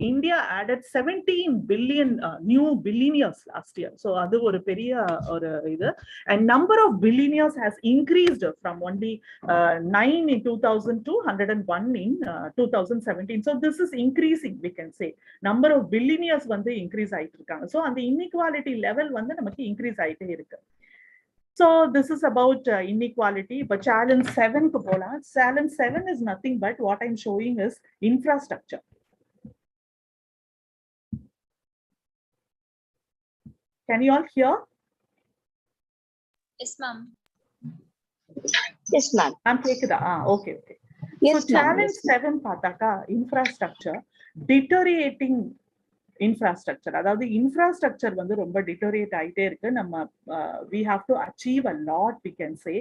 India added 17 billion new billionaires last year. So adu oru periya oru idu, and number of billionaires has increased from only 9 in 2000 to 101 in 2017. So this is increasing, we can say. Number of billionaires increase ஆயிட்டு இருக்காங்க. So அந்த inequality level நமக்கு increase ஆயிட்டே இருக்கு. So this is about inequality. But challenge 7 ku pola. Challenge 7 is nothing but what I'm showing is infrastructure. Can you all hear? Yes, ma'am. Yes, ma'am. I'm taking okay. Yes, so challenge 7 pataka, infrastructure, deteriorating infrastructure. அதாவது infrastructure ரொம்ப deteriorate ஆயிட்டே இருக்கு. நம்ம we have to achieve a lot, we can say,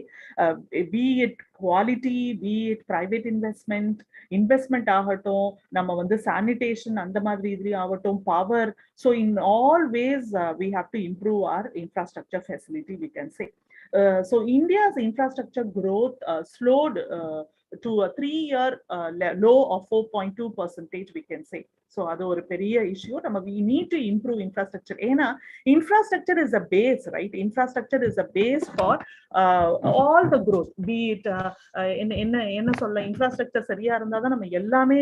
be it quality, be it private investment ஆகட்டும், நம்ம sanitation அந்த மாதிரி இதுல ஆகட்டும், power. So in all ways we have to improve our infrastructure facility, we can say. So India's infrastructure growth slowed to a 3-year low of 4.2%, we can say. So அது ஒரு பெரிய issue. We need to improve infrastructure. ஏன்னா infrastructure is a base, right? Infrastructure is a base for all the growth. Be it என்ன சொல்ல, infrastructure சரியா இருந்தாதான் நம்ம எல்லாமே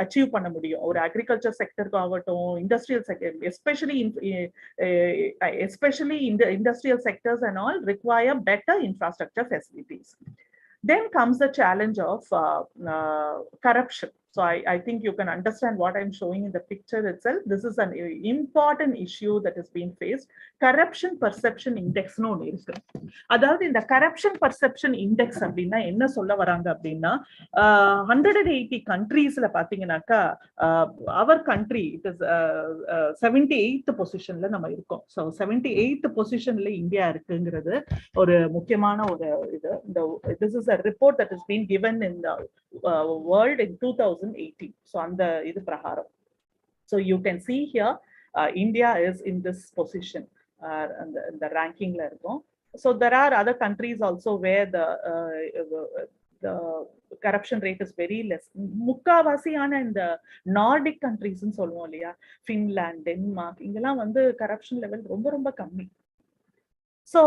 achieve பண்ண முடியும். ஒரு agriculture sector ஆகட்டும், industrial sector, especially in the industrial sectors and all require better infrastructure facilities. Then comes the challenge of corruption. So I think you can understand what I'm showing in the picture itself. This is an important issue that is being faced. Corruption perception index no irukku. Adhaadu inda corruption perception index அப்படினா என்ன சொல்ல வராங்க அப்படினா 180 countries la பாத்தீங்கன்னாக்கா our country it is 78th position la நம்ம இருக்கோம். So 78th position la India இருக்குங்கிறது ஒரு முக்கியமான ஒரு இது. This is a report that has been given in the world in 2018. So on the idu praharam. So you can see here India is in this position in the ranking la irukom. So there are other countries also where the corruption rate is very less. முக்காவாசியான இந்த Nordic countries ன்னு சொல்லுவோம் இல்லையா, Finland, Denmark, இங்கெல்லாம் corruption level ரொம்ப கம்மி. So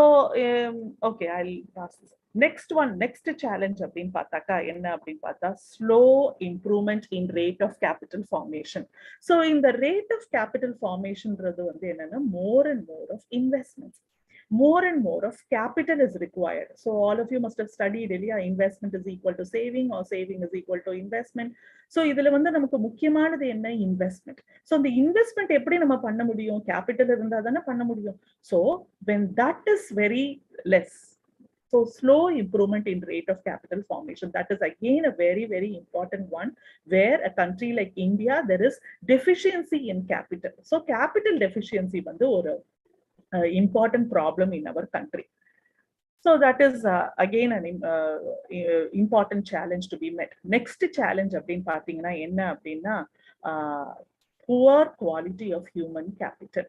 okay, I'll pass this. Next challenge அப்படின்னு பார்த்தாக்கா என்ன அப்படின்னு பார்த்தா slow improvement in rate of capital formation. So in the rate of capital formationன்றது என்னன்னா more and more of investments. more and more of capital is required. So all of you must have studied earlier, investment is equal to saving or saving is equal to investment. So இதுல வந்து நமக்கு முக்கியமானது என்ன investment. So the investment எப்படி நம்ம பண்ண முடியும்? Capital இருந்தா தானே பண்ண முடியும். So when that is very less, so slow improvement in rate of capital formation, that is again a very, very important one, where a country like India, there is deficiency in capital. So capital deficiency வந்து ஒரு important problem in our country. So that is again an important challenge to be met. Next challenge அப்படின்னு பார்த்தீங்கன்னா என்ன அப்படின்னா poor quality of human capital.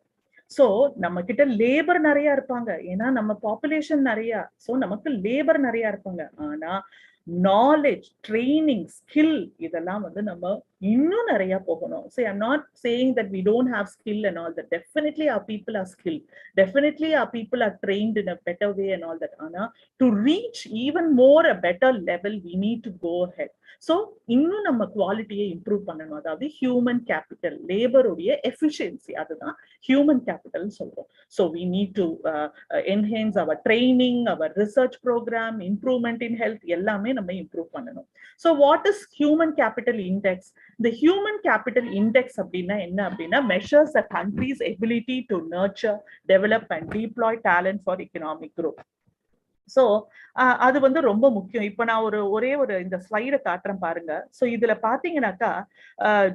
So நம்ம கிட்ட labour நிறைய இருப்பாங்க, ஏன்னா நம்ம பாப்புலேஷன் நிறைய, ஸோ நமக்கு லேபர் நிறைய இருப்பாங்க. ஆனா knowledge, training, skill இதெல்லாம் வந்து நம்ம இன்னும் நிறைய போகணும். So I'm not saying that we don't have skill and all that. Definitely our people are skilled. Definitely our people are trained in a better way and all that. Ana to reach even more a better level, we need to go ahead. So இன்னும் நம்ம குவாலிட்டியை improve பண்ணணும். அதாவது human capital, லேபருடைய efficiency, அதுதான் human capital சொல்றோம். So we need to enhance our training, our research program, improvement in health, எல்லாமே நம்ம improve பண்ணணும். So what is human capital index? The human capital index அப்படின்னா என்ன அப்படின்னா measures a country's ability to nurture, develop and deploy talent for economic growth. So அது வந்து ரொம்ப முக்கியம். இப்போ நான் ஒரே ஒரு இந்த ஸ்லைடை காட்டுறேன் பாருங்க. ஸோ இதுல பாத்தீங்கன்னாக்கா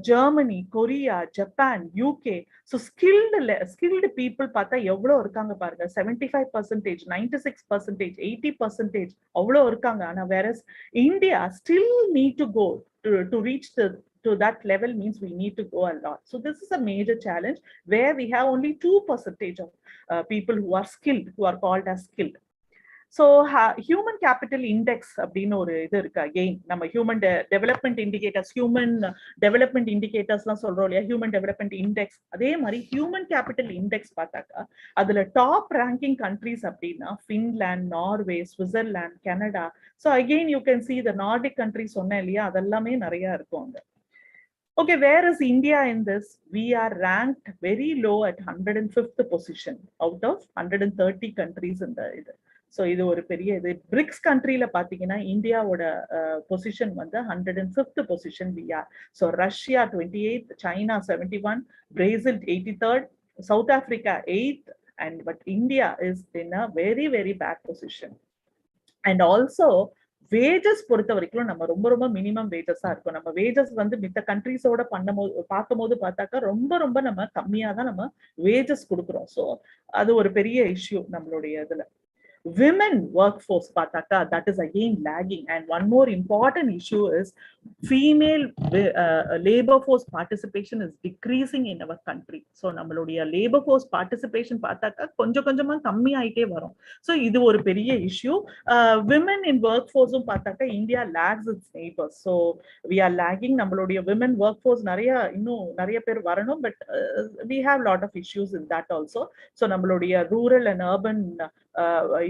Germany, Korea, Japan, UK, so skilled people பார்த்தா எவ்வளோ இருக்காங்க பாருங்க. 75%, 96%, 80% அவ்வளோ இருக்காங்க. ஆனா வேற India still need to go to reach to that level, means we need to go a lot. So this is a major challenge where we have only 2% of people who are skilled, who are called as skilled. So human capital index அப்படின்னு ஒரு இது இருக்கு. Again நம்ம human development indicators, human development இண்டிகேட்டர்ஸ்லாம் சொல்றோம் இல்லையா, human development index. அதே மாதிரி ஹியூமன் கேபிட்டல் இண்டெக்ஸ் பார்த்தாக்கா அதுல டாப் ரேங்கிங் கண்ட்ரிஸ் அப்படின்னா Finland, Norway, Switzerland, Canada. So again you can see the Nordic countries சொன்னேன் இல்லையா, அதெல்லாமே நிறைய இருக்கும் அங்க. Okay, where is India in this? We are ranked very low at 105th position out of 130 countries in the. So இது ஒரு பெரிய இது. பிரிக்ஸ் கண்ட்ரியில பாத்தீங்கன்னா இந்தியாவோட பொசிஷன் வந்து 105th position we are. So Russia 28th, China 71, Brazil 83rd, South Africa 8th, and but India is in a very, very bad position. And also wages பொறுத்த வரைக்கும் நம்ம ரொம்ப ரொம்ப மினிமம் வேஜஸா இருக்கும். நம்ம வேஜஸ் வந்து மித்த கண்ட்ரிஸோட பார்க்கும்போது பார்த்தாக்கா ரொம்ப நம்ம கம்மியா தான் நம்ம வேஜஸ் கொடுக்குறோம். ஸோ அது ஒரு பெரிய இஷ்யூ நம்மளுடைய இதுல. Women workforce pataka, that is again lagging. And one more important issue is female labor force participation is decreasing in our country. So நம்மளுடைய labor force participation pataka கொஞ்சமா கம்மி ஆயிட்டே வரும். So இது ஒரு பெரிய issue. Women in workforce pataka India lags its neighbors. So we are lagging. நம்மளுடைய women workforce இன்னும் நிறைய பேர் வரணும், but we have lot of issues in that also. So நம்மளுடைய rural and urban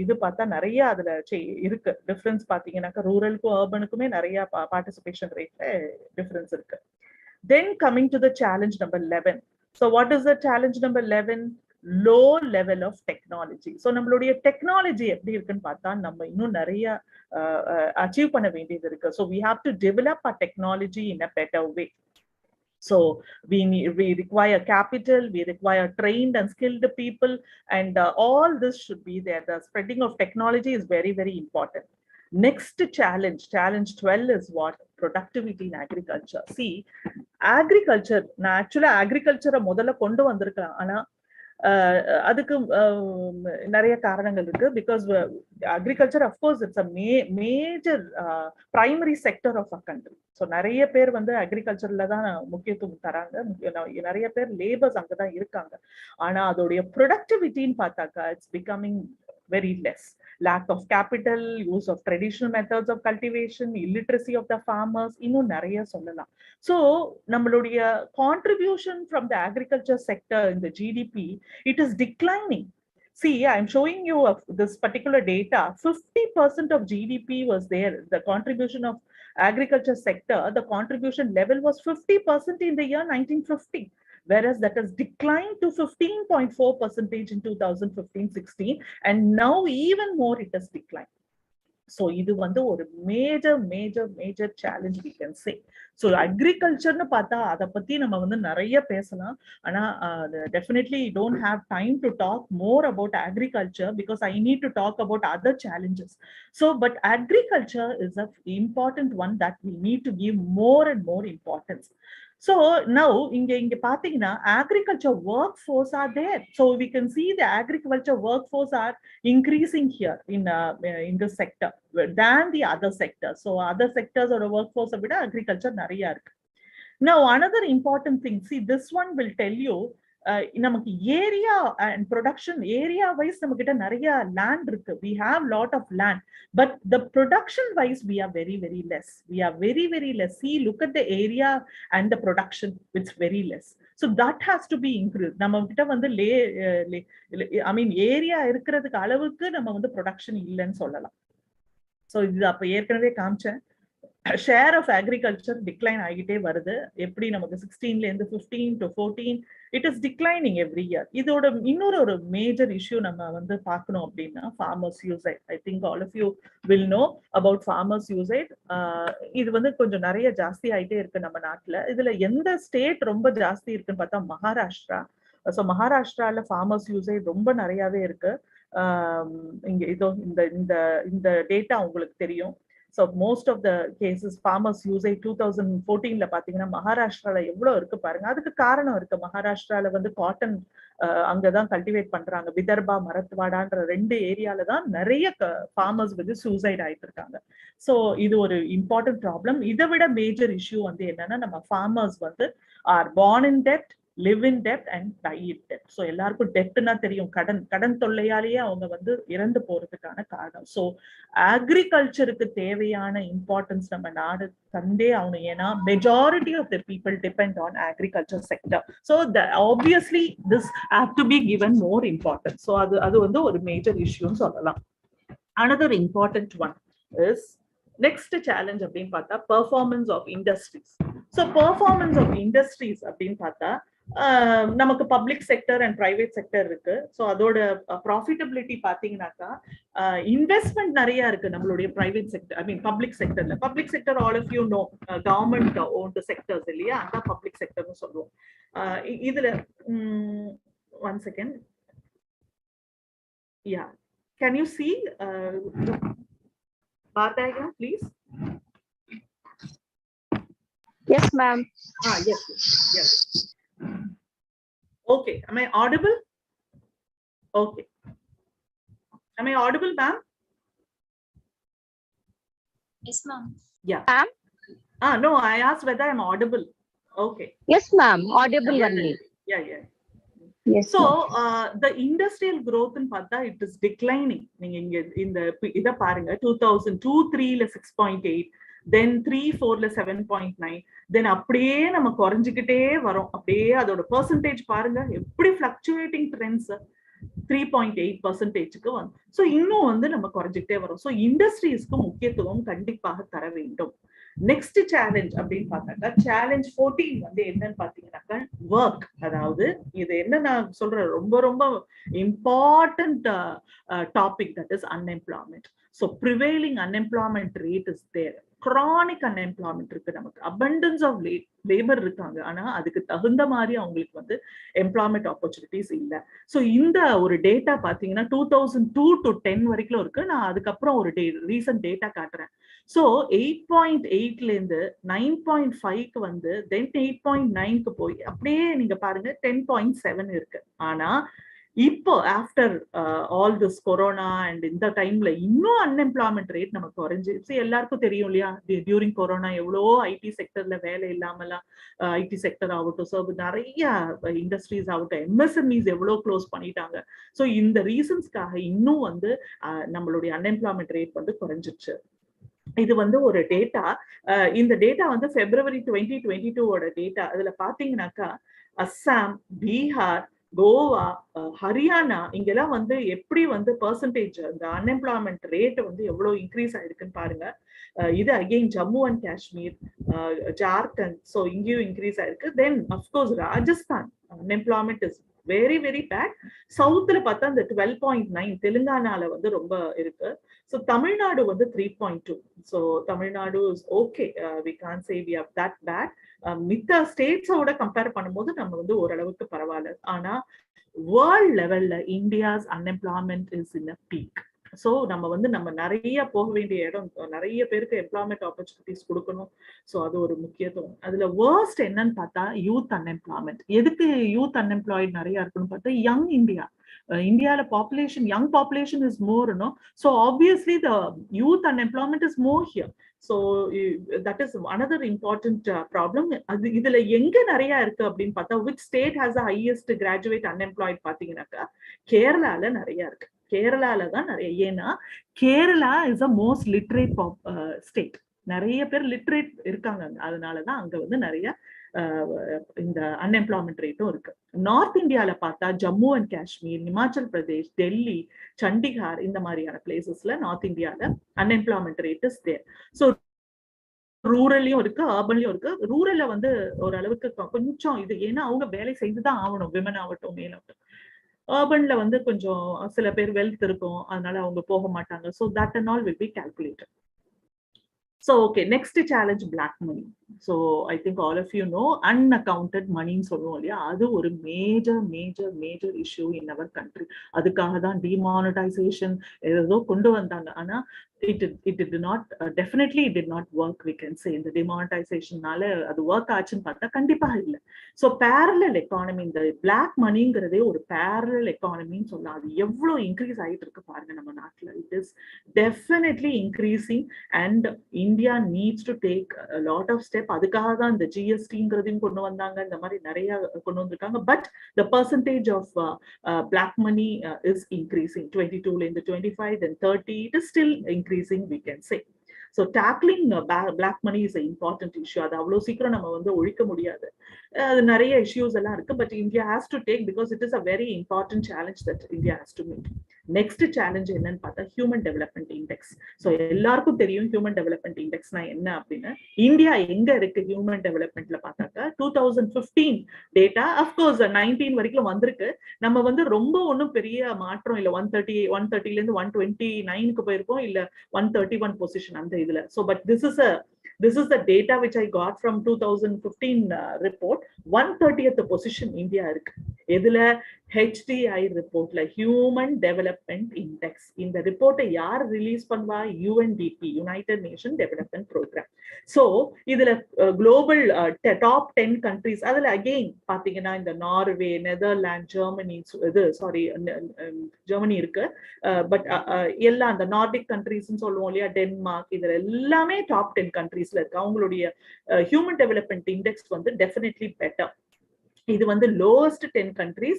இது பார்த்தா நிறைய அதுல இருக்கு டிஃபரன்ஸ். பாத்தீங்கன்னாக்கா ரூரலுக்கும் அர்பனுக்குமே நிறைய பார்ட்டிசிபேஷன் ரேட்ல டிஃபரன்ஸ் இருக்கு. Then coming to the challenge number 11. So what is the challenge number 11? Low level of technology. So நம்மளுடைய டெக்னாலஜி எப்படி இருக்குன்னு பார்த்தா நம்ம இன்னும் நிறைய அச்சீவ் பண்ண வேண்டியது இருக்கு. So we have to develop our technology in a better way. So we require capital, we require trained and skilled people, and all this should be there. The spreading of technology is very, very important. Next challenge 12 is what? Productivity in agriculture. See, agriculture, actually agriculture முதல்ல கொண்டு வந்திருக்கலாம், ஆனா அதுக்கு நிறைய காரணங்கள் இருக்கு. Because agriculture of course it's a major primary sector of a country. So நிறைய பேர் வந்து அக்ரிகல்ச்சர்ல தான் முக்கியத்துவம் தராங்க, நிறைய பேர் லேபர்ஸ் அங்கதான் இருக்காங்க. ஆனா அதோடைய ப்ரொடக்டிவிட்டின்னு பார்த்தாக்கா it's becoming very less. Lack of capital, use of traditional methods of cultivation, illiteracy of the farmers, இன்னும் நிறைய சொல்லலாம். So நம்மளுடைய contribution from the agriculture sector in the GDP, it is declining. See, I'm showing you this particular data. 50% of GDP was there. The contribution of agriculture sector, the contribution level was 50% in the year 1950. whereas that has declined to 15.4% in 2015-16, and now even more it has declined. So இது வந்து ஒரு major challenge we can say. So அக்ரிகல்ச்சர்னு பார்த்தா அதை பத்தி நம்ம வந்து நிறைய பேசலாம். ஆனா definitely don't have time to talk more about agriculture because I need to talk about other challenges. So but agriculture is an important one that we need to give more and more importance. So now inga pathina agriculture workforce are there, so we can see the agriculture workforce are increasing here in this sector than the other sectors. So other sectors or workforce vida agriculture nariya irukku. Now another important thing, see this one will tell you நமக்கு area and production area wise நம்ம கிட்ட நிறைய land இருக்கு. we have lot of land, but the production wise we are very less. We are very less. See, look at the area and the production, it's very less. So that has to be increased. நம்ம கிட்ட வந்து I mean area இருக்கிறதுக்கு அளவுக்கு நம்ம வந்து production இல்லைன்னு சொல்லலாம். So இது அப்ப ஏற்கனவே காமிச்சேன். ஷேர் ஆஃப் அக்ரிகல்ச்சர் டிக்ளைன் ஆகிட்டே வருது. எப்படி நமக்கு 16ல இருந்து 15 to 14 it is declining every year. இதோட இன்னொரு ஒரு மேஜர் இஷ்யூ நம்ம வந்து பார்க்கணும் அப்படின்னா farmers suicide. I think all of you will know about farmers suicide. இது வந்து கொஞ்சம் நிறைய ஜாஸ்தி ஆகிட்டே இருக்கு நம்ம நாட்டுல. இதுல எந்த ஸ்டேட் ரொம்ப ஜாஸ்தி இருக்குன்னு பார்த்தா மகாராஷ்டிரா. ஸோ மகாராஷ்டிரால ஃபார்மர்ஸ் யூசைட் ரொம்ப நிறையாவே இருக்கு. இங்க இதோ இந்த டேட்டா உங்களுக்கு தெரியும். So most of the cases farmers usage 2014ல பாத்தீங்கன்னா மகாராஷ்டிரால எவ்வளவு இருக்கு பாருங்க. அதுக்கு காரணம் இருக்கு. மகாராஷ்டிரால வந்து காட்டன் அங்கதான் கல்டிவேட் பண்றாங்க. விதர்பா மரத்வாடான்ற 2 ஏரியால தான் நிறைய ஃபார்மர்ஸ் வந்து சூசைட் ஆயிட்டு இருக்காங்க. ஸோ இது ஒரு இம்பார்ட்டன்ட் ப்ராப்ளம். இதை விட மேஜர் இஷ்யூ வந்து என்னன்னா நம்ம ஃபார்மர்ஸ் வந்து are born in dept, live in debt and die in debt. So எல்லாருக்கும் டெப்ட்னா தெரியும், கடன் தொல்லையாலேயே அவங்க வந்து இறந்து போறதுக்கான காரணம். ஸோ அக்ரிகல்ச்சருக்கு தேவையான இம்பார்ட்டன்ஸ் நம்ம நாடு தந்தே ஆகணும். ஏன்னா majority of the people depend on agriculture sector. So obviously this have to be given more importance. So அது வந்து ஒரு மேஜர் இஷ்யூன்னு சொல்லலாம். another important one is next challenge அப்படின்னு பார்த்தா performance of industries. So performance of industries அப்படின்னு பார்த்தா நமக்கு public sector and private sector இருக்கு. ஸோ அதோட ப்ராஃபிட்டபிலிட்டி பாத்தீங்கன்னாக்கா இன்வெஸ்ட்மெண்ட் நிறைய இருக்கு நம்மளுடைய private sector, I mean public செக்டர்ல. Public sector all of you know government owned sectors இல்லையா, அதான் பப்ளிக் செக்டர்னு சொல்லுவோம். இதுல one second, yeah can you see bar diagram please? Yes ma'am. Yes. Okay, am I audible? Okay, am I audible ma'am? Yes ma'am. Yeah Ma'am? No, I asked whether I'm audible. Okay. Yes ma'am, audible only. Yeah. Yes. So the industrial growth in பார்த்தா it is declining. நீங்க இங்க இந்த இத பாருங்க, 2002-3ல 6.8, then 3-4ல 7.9, then அப்படியே நம்ம குறைஞ்சிக்கிட்டே வரோம். அப்படியே அதோட பெர்சன்டேஜ் பாருங்க எப்படி ஃபிளக்சுவேட்டிங் ட்ரெண்ட்ஸ் 3.8%க்கு வந்து. ஸோ இன்னும் வந்து நம்ம குறைஞ்சிக்கிட்டே வரோம். ஸோ இண்டஸ்ட்ரீஸ்க்கு முக்கியத்துவம் கண்டிப்பாக தர வேண்டும். நெக்ஸ்ட் சேலஞ்ச் அப்படின்னு பார்த்தாக்கா சேலஞ்ச் 14 வந்து என்னன்னு பாத்தீங்கன்னாக்கா ஒர்க். அதாவது இது என்ன நான் சொல்றேன், ரொம்ப important topic, that is unemployment. So prevailing unemployment rate is there. chronic unemployment இருக்கு, நமக்கு abundance of labor இருக்காங்க, ஆனா அதுக்கு தகுந்த மாதிரி அவங்களுக்கு வந்து எம்ப்ளாய்மெண்ட் ஆப்பர்ச்சுனிட்டிஸ் இல்ல. ஸோ இந்த ஒரு டேட்டா பாத்தீங்கன்னா 2002 to 10 வரைக்கும் இருக்கு. நான் அதுக்கப்புறம் ஒரு ரீசன்ட் டேட்டா காட்டுறேன். ஸோ 8.8ல இருந்து 9.5க்கு வந்து தென் 8.9க்கு போய் அப்படியே நீங்க பாருங்க 10.7 இருக்கு. ஆனா இப்போ after all this corona and இந்த டைம்ல இன்னும் அன்எம்ப்ளாய்மெண்ட் ரேட் நமக்கு குறைஞ்சிருச்சு. எல்லாருக்கும் தெரியும் இல்லையா, டியூரிங் கொரோனா எவ்வளோ ஐடி செக்டர்ல வேலை இல்லாமலாம், ஐடி செக்டர் ஆகட்டும், ஸோ நிறைய இண்டஸ்ட்ரீஸ் ஆகட்டும், எம்எஸ்எம்இஸ் எவ்வளோ க்ளோஸ் பண்ணிட்டாங்க. ஸோ இந்த ரீசன்ஸ்க்காக இன்னும் வந்து நம்மளுடைய அன்எம்ப்ளாய்மெண்ட் ரேட் வந்து குறைஞ்சிருச்சு. இது வந்து ஒரு டேட்டா. இந்த டேட்டா வந்து February 2022 டேட்டா. அதுல பாத்தீங்கன்னாக்கா அஸ்ஸாம், பீகார், கோவா, ஹரியானா இங்கெல்லாம் வந்து எப்படி வந்து பெர்சன்டேஜ் இந்த அன்எம்ப்ளாய்மெண்ட் ரேட் வந்து எவ்வளவு இன்க்ரீஸ் ஆயிருக்குன்னு பாருங்க. இது again Jammu and Kashmir, Jharkhand, so இங்கேயும் இன்க்ரீஸ் ஆயிருக்கு. Then of course Rajasthan unemployment is very very bad. சவுத்துல பார்த்தா இந்த 12.9, தெலுங்கானால வந்து ரொம்ப இருக்கு. ஸோ தமிழ்நாடு வந்து 3.2. So Tamil Nadu is okay, we can say we are that bad. மித்த ஸ்டேட்ஸோட கம்பேர் பண்ணும்போது நம்ம வந்து ஓரளவுக்கு பரவாயில்ல. ஆனா வேர்ல்ட் லெவல்ல India's unemployment is in a peak. So நம்ம நிறைய போக வேண்டிய இடம், நிறைய பேருக்கு எம்ப்ளாய்மெண்ட் ஆப்பர்ச்சுனிட்டிஸ் கொடுக்கணும். ஸோ அது ஒரு முக்கியத்துவம். அதுல வேர்ஸ்ட் என்னன்னு பார்த்தா யூத் அன்எம்ப்ளாய்மெண்ட். எதுக்கு யூத் அன்எம்ப்ளாய்ட் நிறைய இருக்குன்னு பார்த்தா young India. India population, young population is more, so obviously the youth unemployment is more here. So that is another important problem. இதுல எங்க நிறைய இருக்கு அப்படின்னு பார்த்தா which state has the highest graduate unemployed பாத்தீங்கன்னாக்கா கேரளால நிறைய இருக்கு. கேரளால தான் நிறைய. ஏன்னா Kerala is a most literate state. நிறைய பேர் லிட்ரேட் இருக்காங்க, அதனாலதான் அங்க வந்து நிறைய இந்த அன்எம்ப்ளாய்மெண்ட் ரேட்டும் இருக்கு. நார்த் இந்தியால பார்த்தா ஜம்மு அண்ட் காஷ்மீர், இமாச்சல் பிரதேஷ், டெல்லி, சண்டிகார் இந்த மாதிரியான பிளேசஸ்ல நார்த் இந்தியால unemployment rate is there. So ரூரல்லையும் இருக்கு, அர்பன்லயும் இருக்கு. ரூரல்ல வந்து ஓரளவுக்கு கொஞ்சம் இது, ஏன்னா அவங்க வேலை செய்துதான் ஆகணும், விமன் ஆகட்டும் மேல் ஆகட்டும். அர்பன்ல வந்து கொஞ்சம் சில பேர் வெல்த் இருக்கும், அதனால அவங்க போக மாட்டாங்க. So that and all will be calculated. So, okay, next challenge, black money. So, I think all of you know, unaccounted money in Somalia, that's a major issue in our country. That's demonetization, it did not, definitely it did not work, we can say. In the demonetization, அது work ஆச்சுன்னு பார்த்தா கண்டிப்பா இல்லை. So parallel economy, இந்த black மணிங்கிறதே ஒரு parallel எக்கானமின்னு சொல்லலாம். அது எவ்வளவு இன்க்ரீஸ் ஆகிட்டு இருக்கு பாருங்க நம்ம நாட்டில். It is definitely increasing and India needs to take lot of step. அதுக்காக தான் இந்த ஜிஎஸ்டிங்கிறதையும் கொண்டு வந்தாங்க, இந்த மாதிரி நிறைய கொண்டு வந்திருக்காங்க. But the percentage of black money is increasing. 22ல இருந்து 25, then 30, it is still increasing, we can say. So tackling black money is an important issue. அது அவ்வளவு சீக்கிரம் நம்ம வந்து ஒழிக்க முடியாது. அது நிறைய இஷ்யூஸ் எல்லாம் இருக்கு. But India has to take, because it is a very important challenge that India has to meet. Next challenge என்னன்னு பார்த்தா ஹியூமன் டெவலப்மெண்ட் இண்டெக்ஸ். ஸோ எல்லாருக்கும் தெரியும் ஹியூமன் டெவலப்மெண்ட் இண்டெக்ஸ்னா என்ன அப்படின்னு. இந்தியா எங்க இருக்கு ஹியூமன் டெவலப்மெண்ட்ல பார்த்தாக்கா 2015 டேட்டா, அஃப்கோர்ஸ் 19 வரைக்கும் வந்திருக்கு. நம்ம வந்து ரொம்ப ஒன்றும் பெரிய மாற்றம் இல்லை. 130ல இருந்து 129க்கு போயிருக்கோம், இல்ல 131 பொசிஷன் அந்த இதுல. So but this is the data which I got from 2015 report. 130th position India இருக்கு. எதுல? HDI ரிப்போர்ட்ல, ஹியூமன் டெவலப்மெண்ட் இண்டெக்ஸ். இந்த ரிப்போர்ட்டை யார் ரிலீஸ் பண்ணுவா? UNDP, United Nation development programme. So இதுல குளோபல் டாப் 10 கண்ட்ரிஸ், அதுல அகெயின் பாத்தீங்கன்னா இந்த நார்வே, நெதர்லாந்து, ஜெர்மனி, ஜெர்மனி இருக்கு. பட் எல்லாம் அந்த நார்டிக் கண்ட்ரிஸ்ன்னு சொல்லுவோம் இல்லையா, டென்மார்க், இதுல எல்லாமே டாப் 10 கண்ட்ரிஸ்ல இருக்கு. அவங்களுடைய ஹியூமன் டெவலப்மெண்ட் இண்டெக்ஸ் வந்து டெஃபினெட்லி பெட்டர். இது வந்து lowest 10 countries.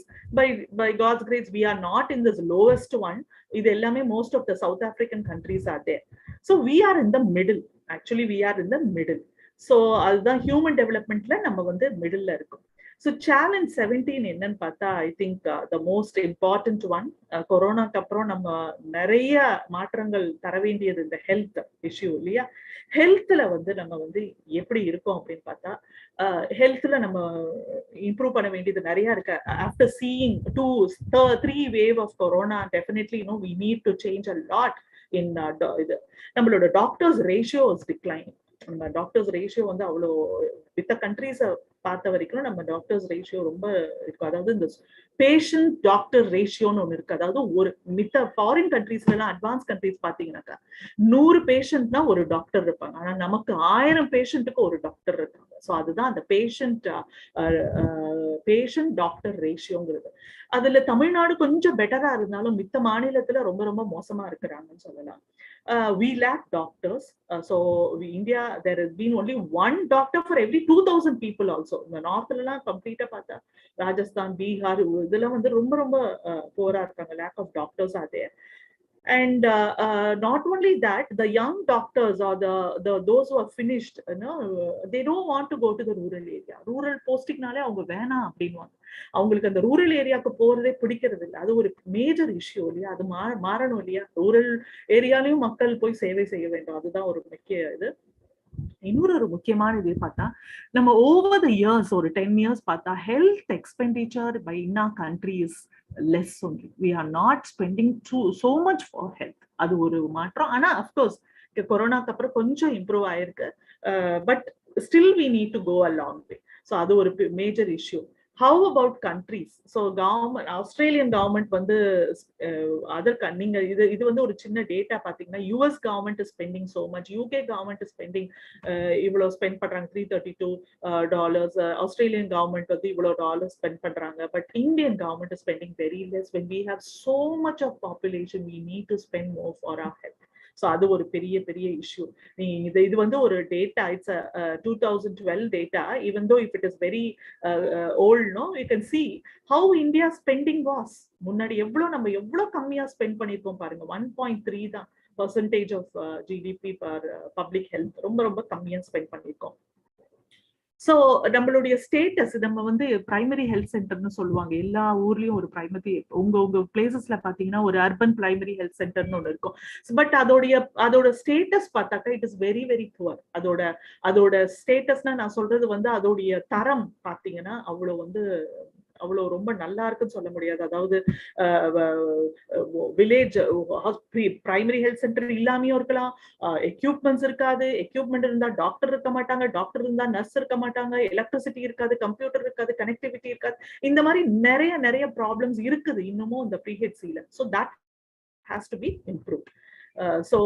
By God's grace, we are not in this lowest one. இது எல்லாமே most of the South African countries are there. So we are in the middle. Actually, we are in the middle. So அதுதான் human developmentல நம்ம வந்து மிடில்ல இருக்கும். So challenge 17 என்னன்னு பார்த்தா, I think the most important one, கொரோனாக்கு அப்புறம் நம்ம நிறைய மாற்றங்கள் தர வேண்டியது இந்த ஹெல்த் இஷ்யூ இல்லையா. ஹெல்த்ல வந்து நம்ம வந்து எப்படி இருக்கோம் அப்படின்னு பார்த்தா, ஹெல்த்ல நம்ம இம்ப்ரூவ் பண்ண வேண்டியது நிறைய இருக்கு. After seeing 3 wave of corona, definitely we need to change a lot in இது நம்மளோட டாக்டர்ஸ் ரேஷியோ இஸ் டிக்ளைனிங். நம்ம டாக்டர்ஸ் ரேஷியோ வந்து அவ்வளோ வித்த கண்ட்ரீஸை பார்த்த வரைக்கும் நம்ம டாக்டர்ஸ் ரேஷியோ ரொம்ப இருக்கும். அதாவது இந்த பேஷண்ட் டாக்டர் ரேஷியோன்னு ஒன்று இருக்கு. அதாவது ஒரு மித்த ஃபாரின் கண்ட்ரீஸ்ல எல்லாம், அட்வான்ஸ் கண்ட்ரீஸ் பார்த்தீங்கன்னாக்கா 100 பேஷண்ட்னா ஒரு டாக்டர் இருப்பாங்க. ஆனா நமக்கு 1000 பேஷண்ட்டுக்கு ஒரு டாக்டர் இருக்காங்க. ஸோ அதுதான் அந்த பேஷண்ட் டாக்டர் ரேஷியோங்கிறது. அதுல தமிழ்நாடு கொஞ்சம் பெட்டரா இருந்தாலும் மித்த மாநிலத்துல ரொம்ப ரொம்ப மோசமா இருக்கிறாங்கன்னு சொல்லலாம். We lack doctors. So India, there has been only one doctor for every 2000 people also. இந்த நார்த்ல எல்லாம் கம்ப்ளீட்டா பார்த்தா ராஜஸ்தான், பீகார் இதெல்லாம் வந்து ரொம்ப ரொம்ப போரா இருக்காங்க. Lack of doctors are there. And not only that, the young doctors or those who are finished, they don't want to go to the rural area. Rural postingனாலே அவங்க வேணாம் அப்படின்வாங்க. அவங்களுக்கு அந்த ரூரல் ஏரியாவுக்கு போறதே பிடிக்கிறது இல்லை. அது ஒரு மேஜர் இஷ்யூ இல்லையா? அது மாறணும் இல்லையா? ரூரல் ஏரியாலையும் மக்கள் போய் சேவை செய்ய வேண்டும். அதுதான் ஒரு முக்கிய இது. இன்னொரு முக்கியமான இது பார்த்தா, நம்ம ஓவர் த இயர்ஸ் ஒரு 10 years பார்த்தா health expenditure by in our country is less only. We are not spending so much for health. அது ஒரு மாற்றம். ஆனா அஃப்கோர்ஸ் கொரோனாக்கு அப்புறம் கொஞ்சம் இம்ப்ரூவ் ஆயிருக்கு. But still we need to go a long way. So அது ஒரு major issue. How about countries? So government, Australian government வந்து நீங்க இது வந்து ஒரு சின்ன டேட்டா பாத்தீங்கன்னா, US government is spending so much, UK government is spending இவ்வளவு ஸ்பெண்ட் பண்றாங்க, $332. Australian government வந்து இவ்வளவு டாலர் ஸ்பெண்ட் பண்றாங்க. But Indian government is spending very less. When we have so much of population, we need to spend more for our health. So அது ஒரு பெரிய issue. இது வந்து ஒரு data, it's 2012 data. Even though if it is very old, no, you can see how India spending was. முன்னாடி நம்ம எவ்வளவு கம்மியா ஸ்பெண்ட் பண்ணிருக்கோம் பாருங்க. 1.3 தான் percentage of GDP per public health. ரொம்ப கம்மியா ஸ்பெண்ட் பண்ணிருக்கோம். ஸோ நம்மளுடைய ஸ்டேட்டஸ், நம்ம வந்து பிரைமரி ஹெல்த் சென்டர்னு சொல்லுவாங்க. எல்லா ஊர்லயும் ஒரு பிரைமரி, உங்க பிளேசஸ்ல பாத்தீங்கன்னா ஒரு அர்பன் பிரைமரி ஹெல்த் சென்டர்னு ஒண்ணு இருக்கும். பட் அதோட ஸ்டேட்டஸ் பார்த்தாக்கா இட் இஸ் வெரி புவர். அதோட ஸ்டேட்டஸ்னா நான் சொல்றது வந்து அதோடைய தரம் பாத்தீங்கன்னா அவ்வளவு ரொம்ப நல்லா இருக்குன்னு சொல்ல முடியாது. அதாவது வில்லேஜ் பிரைமரி ஹெல்த் சென்டர் இல்லாமையும் இருக்கலாம், எக்யூப்மெண்ட்ஸ் இருக்காது, எக்யூப்மெண்ட் இருந்தா டாக்டர் இருக்க மாட்டாங்க, டாக்டர் இருந்தா நர்ஸ் இருக்க மாட்டாங்க, எலக்ட்ரிசிட்டி இருக்காது, கம்ப்யூட்டர் இருக்காது, கனெக்டிவிட்டி இருக்காது. இந்த மாதிரி நிறைய ப்ராப்ளம்ஸ் இருக்குது இன்னமும் இந்த பிஹெச்சில. So that has to be improved. So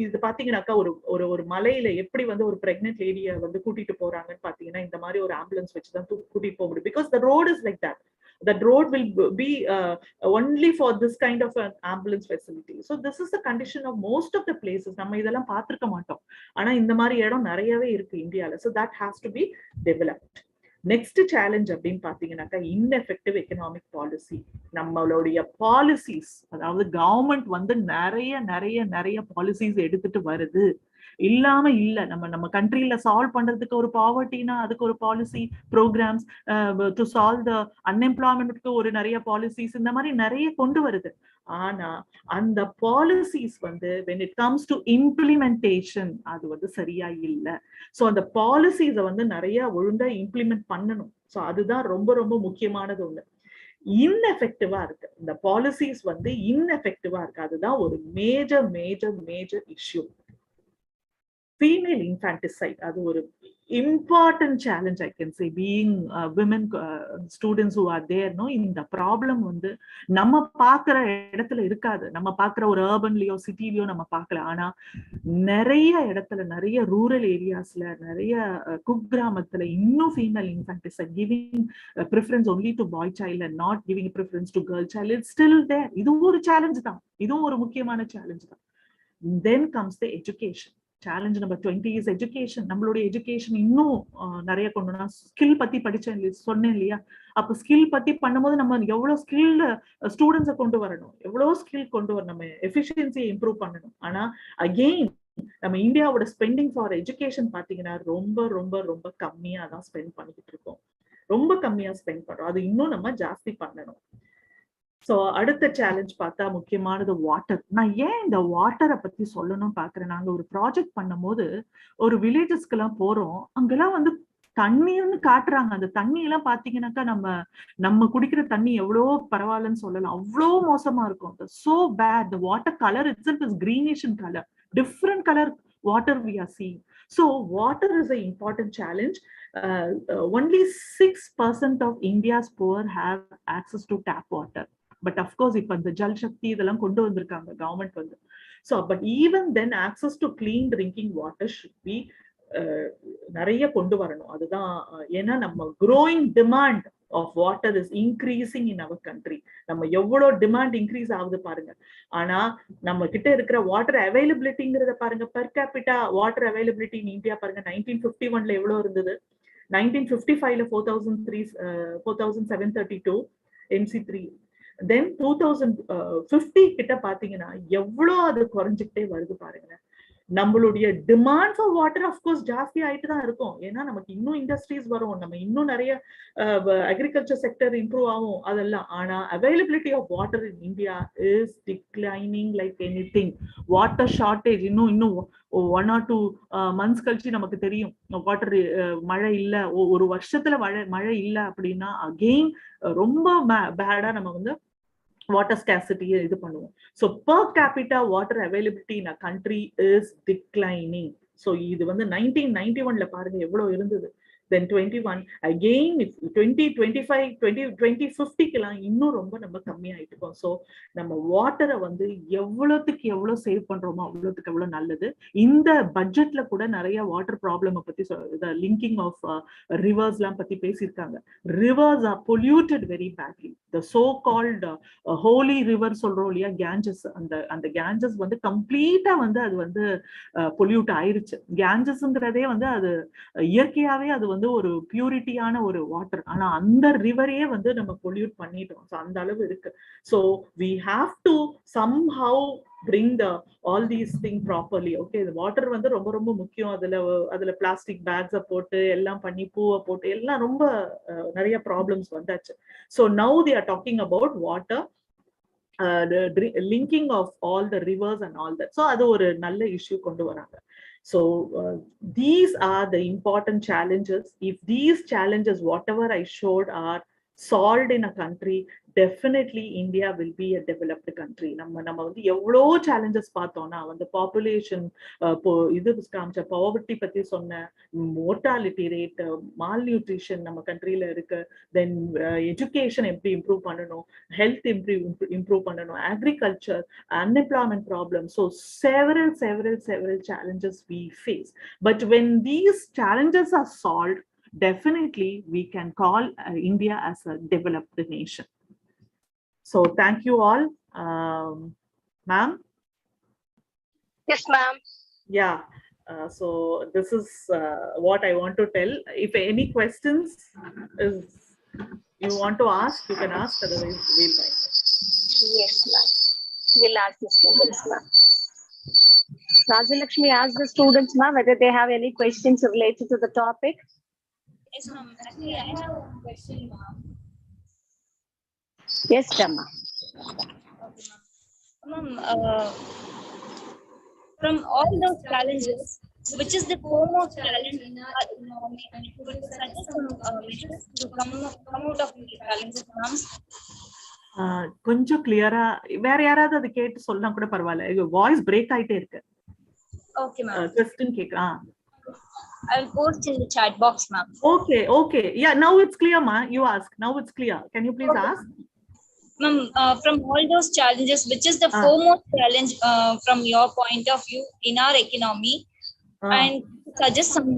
இது பாத்தீங்கன்னாக்கா ஒரு மலையில எப்படி வந்து ஒரு பிரெக்னென்ட் லேடியை வந்து கூட்டிட்டு போறாங்கன்னு பாத்தீங்கன்னா, இந்த மாதிரி ஒரு ஆம்புலன்ஸ் வச்சுதான் கூட்டிட்டு போக முடியும். Because the road is like that. That road will be only for this kind of an ambulance facility. So this is the condition of most of the places. நம்ம இதெல்லாம் பார்த்திருக்க மாட்டோம், ஆனா இந்த மாதிரி இடம் நிறையவே இருக்கு இந்தியால. So that has to be developed. Next challenge அப்படின்னு பாத்தீங்கன்னாக்கா ineffective economic policy. நம்மளுடைய பாலிசிஸ், அதாவது கவர்மெண்ட் வந்து நிறைய பாலிசிஸ் எடுத்துட்டு வருது. இல்லாம இல்ல, நம்ம கண்ட்ரில சால்வ் பண்றதுக்கு ஒரு பாவர்ட்டினா அதுக்கு ஒரு policy programmes, to solve the அன்எம்ப்ளாய்மெண்ட்க்கு ஒரு நிறைய பாலிசிஸ், இந்த மாதிரி நிறைய கொண்டு வருது. ஆனா அந்த பாலிசிஸ் வந்து when it comes to implementation அது வந்து சரியா இல்ல. சோ அந்த பாலிசிஸ வந்து நிறைய ஒழுங்கா இம்ப்ளிமெண்ட் பண்ணணும். சோ அதுதான் ரொம்ப முக்கியமானது ஒண்ணு. இன்எஃபெக்டிவா இருக்கு இந்த பாலிசிஸ் வந்து, இன்எஃபெக்டிவா இருக்கு. அதுதான் ஒரு மேஜர் இஷ்யூ. Female infanticide, அது ஒரு important challenge I can say, being women students who are there. No, இந்த ப்ராப்ளம் வந்து நம்ம பாக்குற இடத்துல இருக்காது. நம்ம பாக்குற ஒரு urbanலயோ சிட்டிலயோ நம்ம பார்க்கல. ஆனா நிறைய இடத்துல, நிறைய ரூரல் ஏரியாஸ்ல, நிறைய குக்கிராமத்துல இன்னும் female infanticide, giving preference only to boy child and not giving preference to girl child, it's still there. இதுவும் ஒரு சேலஞ்ச் தான், இதுவும் ஒரு முக்கியமான சேலஞ்ச் தான். Then comes the education. Challenge number 20 is education. நம்மளுடைய எஜுகேஷன் இன்னும் நிறைய கொண்டு ஸ்கில் பத்தி சொன்னேன் இல்லையா? அப்ப ஸ்கில் பத்தி பண்ணும்போது நம்ம எவ்வளவு ஸ்கில்டு ஸ்டூடெண்ட்ஸை கொண்டு வரணும், எவ்வளவு ஸ்கில் கொண்டு வரணும், நம்ம எஃபிஷியன்சியை இம்ப்ரூவ் பண்ணணும். ஆனா அகெயின் நம்ம இந்தியாவோட ஸ்பெண்டிங் ஃபார் எஜுகேஷன் பாத்தீங்கன்னா ரொம்ப கம்மியா தான் ஸ்பெண்ட் பண்ணிக்கிட்டு இருக்கோம். ரொம்ப கம்மியா ஸ்பெண்ட் பண்றோம். அது இன்னும் நம்ம ஜாஸ்தி பண்ணணும். சோ அடுத்த சேலஞ்ச் பார்த்தா முக்கியமானது வாட்டர். நான் ஏன் இந்த வாட்டரை பத்தி சொல்லணும் பாக்குறேன். நாங்க ஒரு ப்ராஜெக்ட் பண்ணும் போது ஒரு வில்லேஜஸ்க்கு எல்லாம் போறோம், அங்கெல்லாம் வந்து தண்ணீர்னு காட்டுறாங்க. அந்த தண்ணி எல்லாம் பாத்தீங்கன்னாக்கா நம்ம குடிக்கிற தண்ணி எவ்வளவோ பரவாயில்லன்னு சொல்லலாம், அவ்வளோ மோசமா இருக்கும். So bad. The water color itself is greenish in color, different color water we are seeing. So water is an important challenge. Only 6% of India's poor have access to tap water. But of course இப்ப இந்த ஜல் சக்தி இதெல்லாம் கொண்டு வந்திருக்காங்க government வந்து. So but even then access to clean drinking water should be நிறைய கொண்டு வரணும். அதுதான், ஏன்னா நம்ம growing demand of water is increasing in our country. நம்ம எவ்வளவு டிமாண்ட் இன்க்ரீஸ் ஆகுது பாருங்க. ஆனா நம்ம கிட்ட இருக்கிற வாட்டர் அவைலபிலிட்டிங்கிறத பாருங்க. Per capita water availability in India பாருங்க, 1951ல எவ்வளவு இருந்தது, 1955ல 4732 MC3. தென் 2050 கிட்ட பாத்தீங்கன்னா எவ்வளவு அது குறைஞ்சிக்கிட்டே வருது பாருங்க. நம்மளுடைய டிமாண்ட் ஃபார் வாட்டர் அஃப்கோர்ஸ் ஜாஸ்தி ஆயிட்டு தான் இருக்கும். ஏன்னா நமக்கு இன்னும் இண்டஸ்ட்ரீஸ் வரும், நம்ம இன்னும் நிறைய அக்ரிகல்ச்சர் செக்டர் இம்ப்ரூவ் ஆகும் அதெல்லாம். ஆனா availability of water in India is declining like anything. Water shortage இன்னும் 1 or 2 months கழிச்சு நமக்கு தெரியும் வாட்டர் மழை இல்ல, ஒரு வருஷத்துல மழை இல்ல அப்படின்னா அகெயின் ரொம்ப பேடா நம்ம வந்து water scarcity இது பண்ணுவோம். So per capita water availability in a country is declining. So இது வந்து 1991ல பாருங்க எவ்வளவு இருந்தது. Then 21 again 2025 2050 கெல்லாம் இன்னும் ரொம்ப நம்ம கம்மி ஆயிட்டு இருக்கோம். ஸோ நம்ம வாட்டரை வந்து எவ்வளவுக்கு எவ்வளவு சேவ் பண்றோமோ அவ்வளவுக்கு எவ்வளவு நல்லது. இந்த பட்ஜெட்ல கூட நிறைய வாட்டர் ப்ராப்ளம் பத்தி லிங்கிங் ஆஃப் ரிவர்ஸ் எல்லாம் பத்தி பேசியிருக்காங்க. Rivers are polluted very badly. The so called holy river சொல்றோம் இல்லையா, கேஞ்சஸ், அந்த கேஞ்சஸ் வந்து கம்ப்ளீட்டா வந்து அது வந்து பொல்யூட் ஆயிருச்சு. கேஞ்சஸ்ங்கிறதே வந்து அது இயற்கையாவே அது வந்து ஒரு பியூரிட்டியான ஒரு வாட்டர். ஆனா அந்த ரிவரே வந்து நம்ம பொல்யூட் பண்ணிட்டோம். ஸோ அந்த அளவு இருக்கு. So we have to somehow bring all these things properly. Okay, the water வந்து ரொம்ப ரொம்ப முக்கியம். அதுல பிளாஸ்டிக் பேக்ஸ போட்டு எல்லாம் பண்ணி பூவை போட்டு எல்லாம் ரொம்ப நிறைய ப்ராப்ளம்ஸ் வந்தாச்சு. So now they are talking about water, the linking of all the rivers and all that. So அது ஒரு நல்ல இஷ்யூ கொண்டு வராங்க. So these are the important challenges. If these challenges, whatever I showed, are solved in a country, definitely India will be a developed country. நம்ம வந்து எவ்வளோ challenges பார்த்தோம்னா வந்து பாப்புலேஷன் இது காமிச்ச poverty பத்தி சொன்ன, mortality rate, malnutrition நம்ம கண்ட்ரியில இருக்கு, தென் எஜுகேஷன் எப்படி இம்ப்ரூவ் பண்ணணும், ஹெல்த் இம்ப்ரூவ் பண்ணணும், agriculture, unemployment problem. So several challenges we face. But when these challenges are solved, definitely we can call India as a developed nation. So thank you all. Ma'am? Yes, ma'am. Yeah. So this is what I want to tell. If any questions you want to ask, you can ask. Otherwise, we'll find it. Yes, ma'am. We'll ask the students, ma'am. Rajalakshmi, ask the students, ma'am, whether they have any questions related to the topic. Yes, ma'am. Actually, I have one question, ma'am. Yes, Dhamma. Okay, ma'am. From all those challenges, which is the foremost challenge in our economy, and it would suggest some measures to come out of these challenges, ma'am? கொஞ்சம் கிளியரா வேற யாராவது அதை கேட்டு சொன்னா கூட பரவாயில்ல. Voice break ஆயிட்டே இருக்கு. Okay, ma'am. கொஸ்டின் கேக்குறான். I will post in the chat box, ma'am. Okay. Yeah, now it's clear, ma. You ask. Now it's clear. Can you please ask? Ma'am, from all those challenges, which is the foremost challenge from your point of view in our economy, and suggest some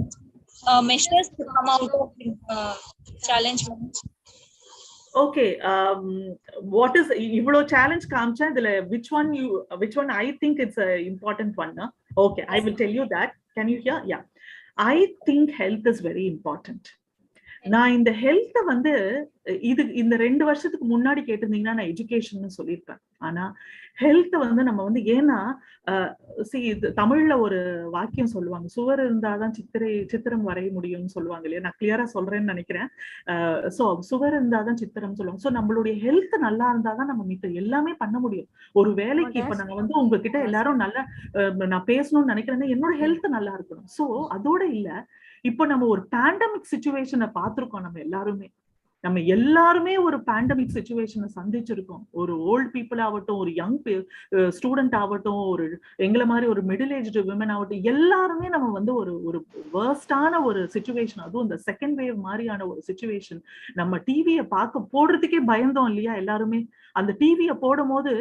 measures to come out of challenge, ma'am. Okay. What is இவ்வளோ challenge காமிச்சா இதுல which one I think it's a important one, na? Okay, I will tell you that. Can you hear? Yeah. I think health is very important. நான் இந்த ஹெல்த்தை வந்து இந்த 2 வருஷத்துக்கு முன்னாடி கேட்டிருந்தீங்கன்னா நான் எஜுகேஷன் சொல்லியிருப்பேன். ஆனா ஹெல்த் வந்து நம்ம வந்து ஏன்னா தமிழ்ல ஒரு வாக்கியம் சொல்லுவாங்க, சுவர் இருந்தாதான் சித்திரம் வரைய முடியும்னு சொல்லுவாங்க இல்லையா? நான் கிளியரா சொல்றேன்னு நினைக்கிறேன். சோ சுவர் இருந்தாதான் சித்திரம் சொல்லுவாங்க. சோ நம்மளுடைய ஹெல்த் நல்லா இருந்தாதான் நம்ம மித்த எல்லாமே பண்ண முடியும். ஒரு வேலைக்கு இப்ப நாங்க வந்து உங்ககிட்ட எல்லாரும் நல்லா நான் பேசணும்னு நினைக்கிறேன்னா என்னோட ஹெல்த் நல்லா இருக்கணும். சோ அதோட இல்ல, இப்போ நம்ம ஒரு பேண்டமிக் சிச்சுவேஷனை பார்த்திருக்கோம். நம்ம எல்லாருமே ஒரு பேண்டமிக் சிச்சுவேஷனை சந்திச்சிருக்கோம். ஒரு ஓல்ட் பீப்புள் ஆகட்டும், ஒரு யங் ஸ்டூடெண்ட் ஆகட்டும், ஒரு எங்களை மாதிரி ஒரு மிடில் ஏஜ்டு விமன் ஆகட்டும், எல்லாருமே நம்ம வந்து ஒரு வேர்ஸ்டான ஒரு சிச்சுவேஷன், அதுவும் இந்த செகண்ட் வேவ் மாதிரியான ஒரு சிச்சுவேஷன். நம்ம டிவியை போடுறதுக்கே பயந்தோம் இல்லையா எல்லாருமே? அந்த டிவியை போடும் போது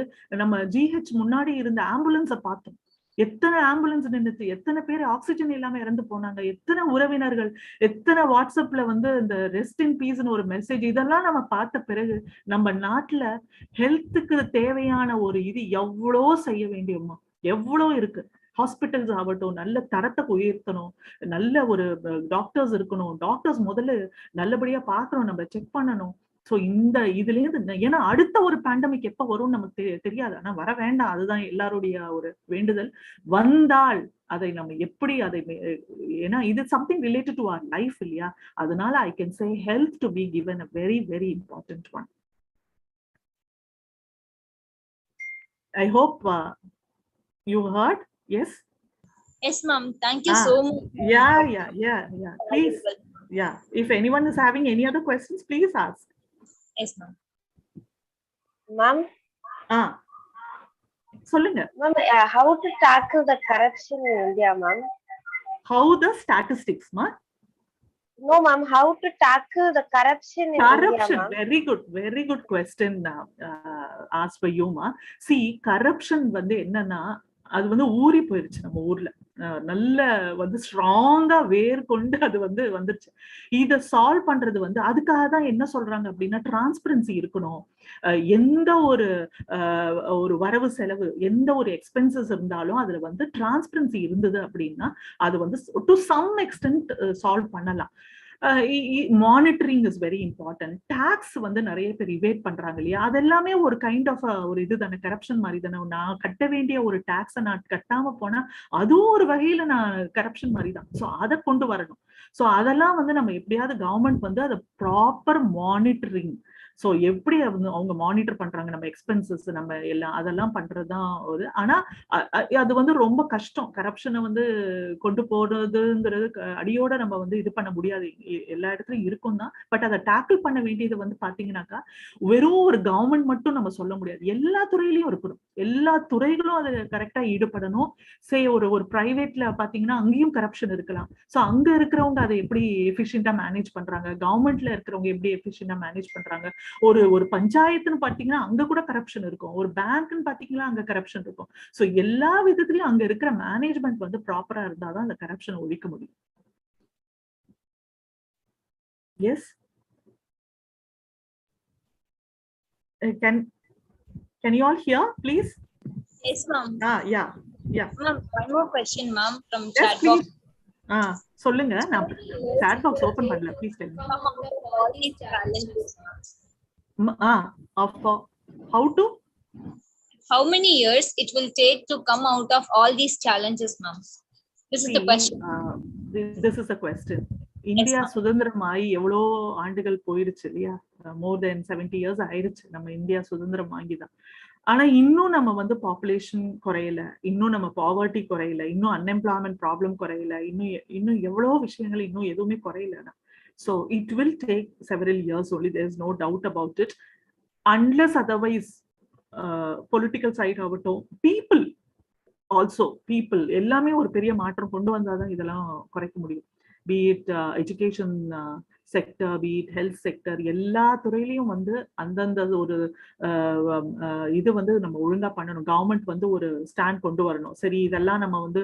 நம்ம ஜிஹெச் முன்னாடி இருந்த ஆம்புலன்ஸை பார்த்தோம். எத்தனை ஆம்புலன்ஸ் நின்றுச்சு, எத்தனை பேர் ஆக்சிஜன் இல்லாம இறந்து போனாங்க, எத்தனை உறவினர்கள், எத்தனை வாட்ஸ்அப்ல வந்து இந்த ரெஸ்ட் இன் பீஸ்னு ஒரு மெசேஜ். இதெல்லாம் நம்ம பார்த்த பிறகு நம்ம நாட்டுல ஹெல்த்துக்கு தேவையான ஒரு இது எவ்வளோ செய்ய வேண்டியமா, எவ்வளோ இருக்கு. ஹாஸ்பிட்டல்ஸ் ஆகட்டும், நல்ல தரத்தை உயர்த்தணும், நல்ல ஒரு டாக்டர்ஸ் இருக்கணும். டாக்டர்ஸ் முதல்ல நல்லபடியா பார்க்கணும், நம்ம செக் பண்ணணும். ஸோ இந்த இதுல இருந்து ஏன்னா அடுத்த ஒரு பேண்டமிக் எப்ப வரும்னு நமக்கு தெரியாது. ஆனா வர வேண்டாம், அதுதான் எல்லாருடைய ஒரு வேண்டுதல். வந்தால் அதை நம்ம எப்படி அதை ஏன்னா இது something related to our life இல்லையா? அதனால I can say health to be given a very very important one. I hope you heard. Yes. Yes, ma'am. Thank you so much. Yeah. Please. Yeah. If anyone is having any other questions, please ask. Yes, ma'am. Ma'am. சொல்லுங்க. Ma'am, how to tackle the corruption in India, ma'am? How the statistics, ma'am? No, ma'am. How to tackle the corruption in India, ma'am? Very good question asked by you, ma'am. See, corruption வந்து என்னன்னா அது வந்து ஊறி போயிருச்சு நம்ம ஊர்ல. நல்ல வந்து ஸ்ட்ராங்கா வேர் கொண்டு அது வந்து வந்துருச்சு. இத சால்வ் பண்றது வந்து அதுக்காக தான் என்ன சொல்றாங்க அப்படின்னா டிரான்ஸ்பரன்சி இருக்கணும். எந்த ஒரு வரவு செலவு எந்த ஒரு எக்ஸ்பென்சஸ் இருந்தாலும் அதுல வந்து டிரான்ஸ்பரன்சி இருந்தது அப்படின்னா அது வந்து டு சம் எக்ஸ்டென்ட் சால்வ் பண்ணலாம். Monitoring is very important. Tax வந்து நிறைய பேர் இவேட் பண்றாங்க இல்லையா? அதெல்லாமே ஒரு கைண்ட் ஆஃப் ஒரு இது தானே, கரப்ஷன் மாதிரி தானே. நான் கட்ட வேண்டிய ஒரு டாக்ஸை நான் கட்டாம போனா அதுவும் ஒரு வகையில நான் கரப்ஷன் மாதிரி தான். ஸோ அதை கொண்டு வரணும். ஸோ அதெல்லாம் வந்து நம்ம எப்படியாவது கவர்மெண்ட் வந்து அதை ப்ராப்பர் மானிட்டரிங், ஸோ எப்படி அவங்க மானிட்டர் பண்றாங்க நம்ம எக்ஸ்பென்சஸ் நம்ம எல்லாம் அதெல்லாம் பண்றதுதான் ஒரு. ஆனா அது வந்து ரொம்ப கஷ்டம். கரப்ஷனை வந்து கொண்டு போறதுங்கிறது அடியோட நம்ம வந்து இது பண்ண முடியாது. எல்லா இடத்துலயும் இருக்கும் தான். பட் அதை டேக்கிள் பண்ண வேண்டியது வந்து பாத்தீங்கன்னாக்கா வெறும் ஒரு கவர்மெண்ட் மட்டும் நம்ம சொல்ல முடியாது. எல்லா துறையிலயும் இருக்கணும். எல்லா துறைகளும் அது கரெக்டா ஈடுபடணும். ஒரு பிரைவேட்ல பாத்தீங்கன்னா அங்கேயும் கரப்ஷன் இருக்கலாம். ஸோ அங்க இருக்கிறவங்க அதை எப்படி எஃபிஷியன்டா மேனேஜ் பண்றாங்க, கவர்மெண்ட்ல இருக்கிறவங்க எப்படி எஃபிஷியன்டா மேனேஜ் பண்றாங்க. ஒரு பஞ்சாயத்துன்னு பாத்தீங்கன்னா அங்க கூட கரப்ஷன் இருக்கும். ஒரு பேங்க்னு பாத்தீங்கன்னா அங்க கரப்ஷன் இருக்கும். சோ எல்லா விதத்திலயும் அங்க இருக்கிற மேனேஜ்மெண்ட் வந்து ப்ராப்பரா இருந்தாதான் அந்த கரப்ஷனை ஒழிக்க முடியும். Yes, can you all hear, please? Yes, ma'am. Yeah. Ma'am, one more question, ma'am, from Yes, chat box. சொல்லுங்க. நான் chat box open பண்ணல. Please tell me. All these challenges. How to? How many years it will take to come out of all these challenges, ma'am? This is the question. This is the question. India சுதந்திரமாயி எவ்வளோ ஆண்டுகள் போயிருச்சு இல்லையா? மோர் தென் 70 years ஆயிடுச்சு நம்ம India சுதந்திரம் வாங்கிதான். ஆனா இன்னும் நம்ம வந்து பாப்புலேஷன் குறையல, இன்னும் நம்ம பாவர்ட்டி குறையல, இன்னும் அன்எம்ப்ளாய்மெண்ட் ப்ராப்ளம் குறையல, இன்னும் எவ்வளோ விஷயங்கள் இன்னும் எதுவுமே குறையல. So it will take several years only. There is no doubt about it. Unless otherwise, political side ஆகட்டும், people எல்லாமே ஒரு பெரிய மாற்றம் கொண்டு வந்தாதான் இதெல்லாம் குறைக்க முடியும். Be it education sector, be it health sector, எல்லா துறையிலையும் வந்து அந்தந்த ஒரு இது வந்து நம்ம ஒழுங்கா பண்ணணும். கவர்மெண்ட் வந்து ஒரு ஸ்டாண்ட் கொண்டு வரணும். சரி, இதெல்லாம் நம்ம வந்து